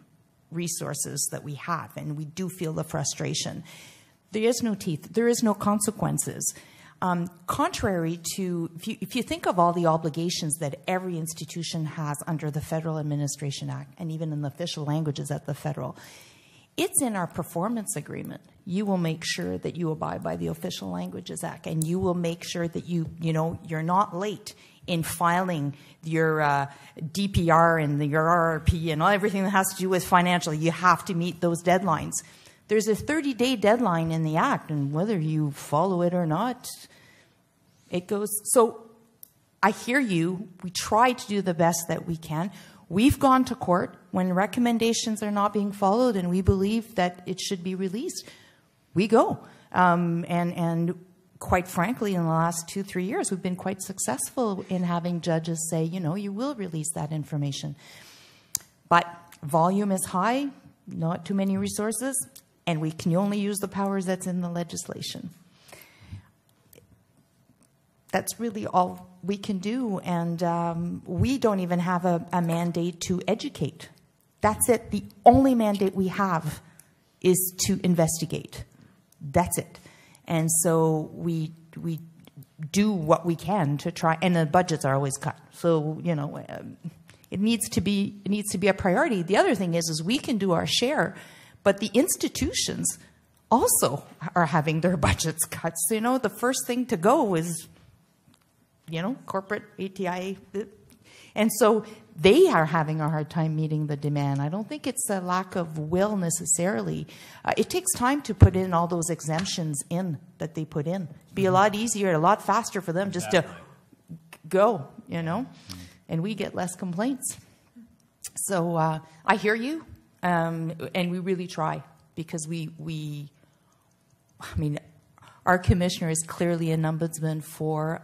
resources that we have, and we do feel the frustration. There is no teeth. There is no consequences. Contrary to, if you think of all the obligations that every institution has under the Federal Administration Act, and even in the official languages at the federal, it's in our performance agreement. You will make sure that you abide by the Official Languages Act, and you will make sure that you're not late in filing your DPR and your RRP and everything that has to do with financial. You have to meet those deadlines. There's a 30-day deadline in the Act, and whether you follow it or not, it goes. So I hear you. We try to do the best that we can. We've gone to court when recommendations are not being followed and we believe that it should be released. We go. And quite frankly, in the last 2-3 years, we've been quite successful in having judges say, you will release that information. But volume is high, not too many resources, and we can only use the powers that's in the legislation. That's really all we can do, and we don't even have a mandate to educate. That's it. The only mandate we have is to investigate. That's it. And so we do what we can to try, and the budgets are always cut. So, it needs to be a priority. The other thing is we can do our share, but the institutions also are having their budgets cut. So, the first thing to go is corporate ATI. And so they are having a hard time meeting the demand. I don't think it's a lack of will necessarily. It takes time to put in all those exemptions in that they put in. It'd be a lot easier, a lot faster for them just to go, and we get less complaints. So I hear you, and we really try because our commissioner is clearly an ombudsman for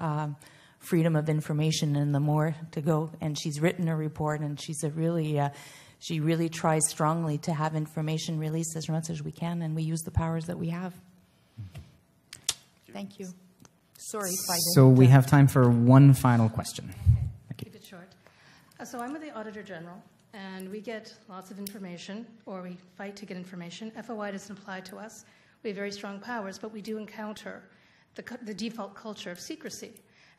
freedom of information, and the more to go. And she's written a report, and she's she really tries strongly to have information released as much as we can, and we use the powers that we have. Thank you. Sorry if I didn't. So we have time for one final question. Thank you. Keep it short. So I'm with the Auditor General, and we get lots of information, or we fight to get information. FOI doesn't apply to us. We have very strong powers, but we do encounter the default culture of secrecy.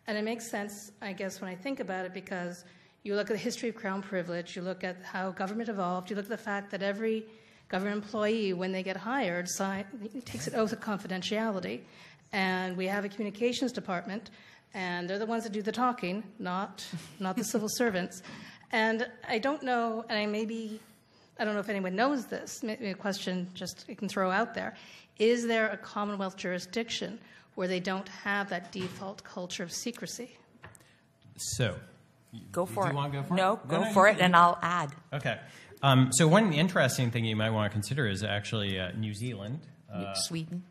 And it makes sense, I guess, when I think about it, because you look at the history of Crown privilege, you look at how government evolved, you look at the fact that every government employee, when they get hired, takes an oath of confidentiality. And we have a communications department, and they're the ones that do the talking, not the civil servants. And I don't know, and I don't know if anyone knows this, maybe a question just you can throw out there. Is there a Commonwealth jurisdiction where they don't have that default culture of secrecy? So, Go for do it. you want to go for no, it? go No, for you it, and I'll add. Okay. So one interesting thing you might want to consider is actually New Zealand. Sweden.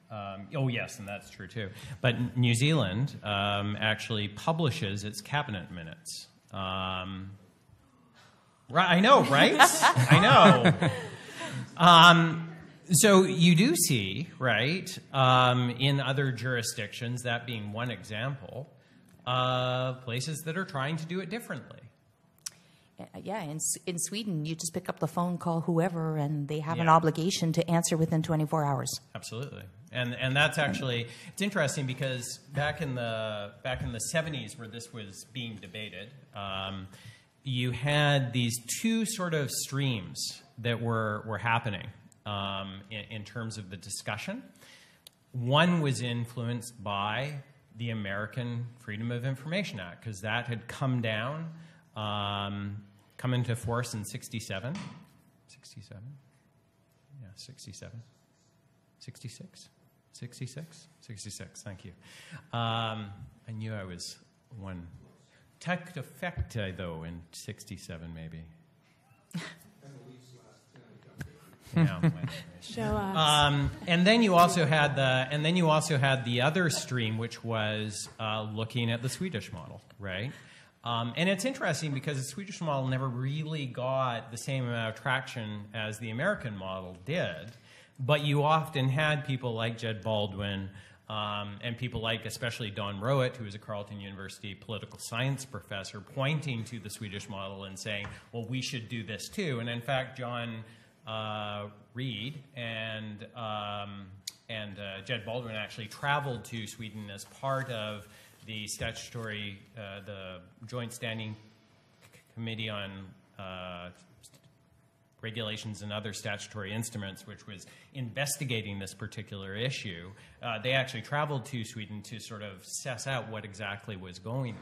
Oh, yes, and that's true, too. But New Zealand actually publishes its cabinet minutes. Right, I know, right? I know. So you do see, right, in other jurisdictions, that being one example, places that are trying to do it differently. Yeah, in Sweden, you just pick up the phone, call whoever, and they have an Yeah. obligation to answer within 24 hours. Absolutely, and that's actually, it's interesting because back in the 70s, where this was being debated, you had these two sort of streams that were happening in terms of the discussion. One was influenced by the American Freedom of Information Act, because that had come down. Come into force in 67. 67? Yeah, 67. 66? 66? 66, thank you. I knew I was one. Took effect, though, in 67, maybe. Yeah, Show us. and then you also had the other stream, which was looking at the Swedish model, right? And it's interesting because the Swedish model never really got the same amount of traction as the American model did, but you often had people like Jed Baldwin and people like especially Don Rowett, who was a Carleton University political science professor, pointing to the Swedish model and saying, well, we should do this too. And in fact, John Reed and Jed Baldwin actually traveled to Sweden as part of the statutory, the Joint Standing Committee on Regulations and Other Statutory Instruments, which was investigating this particular issue. They actually traveled to Sweden to sort of suss out what exactly was going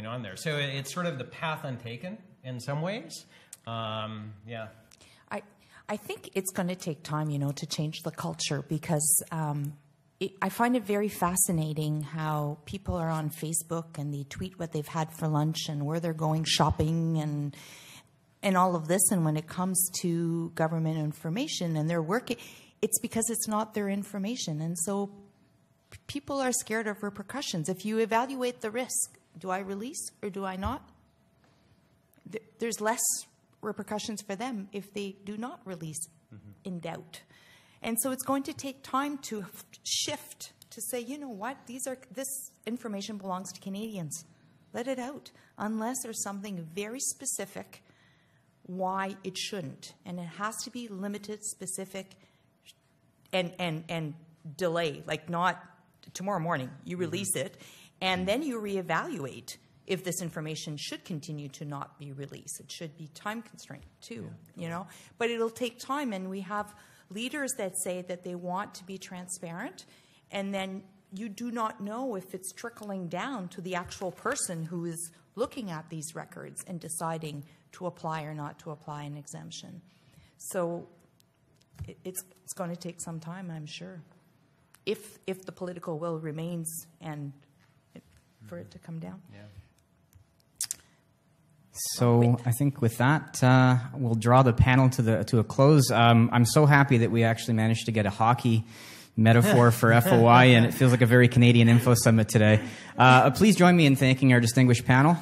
on there. So it's sort of the path untaken in some ways. Yeah. I think it's going to take time, to change the culture because I find it very fascinating how people are on Facebook and they tweet what they've had for lunch and where they're going shopping and all of this. And when it comes to government information and they're working, it's because it's not their information. And so people are scared of repercussions. If you evaluate the risk, do I release or do I not? There's less repercussions for them if they do not release in doubt. And so it's going to take time to shift to say, you know what, this information belongs to Canadians. Let it out, unless there's something very specific why it shouldn't. And it has to be limited, specific, and delay, like not tomorrow morning. You release it, and then you reevaluate if this information should continue to not be released. It should be time constrained too, But it'll take time, and we have leaders that say that they want to be transparent, and then you do not know if it's trickling down to the actual person who is looking at these records and deciding to apply or not to apply an exemption. So it's going to take some time, I'm sure, if the political will remains and for it to come down. Yeah. So I think with that, we'll draw the panel to a close. I'm so happy that we actually managed to get a hockey metaphor for FOI, and it feels like a very Canadian Info Summit today. Please join me in thanking our distinguished panel.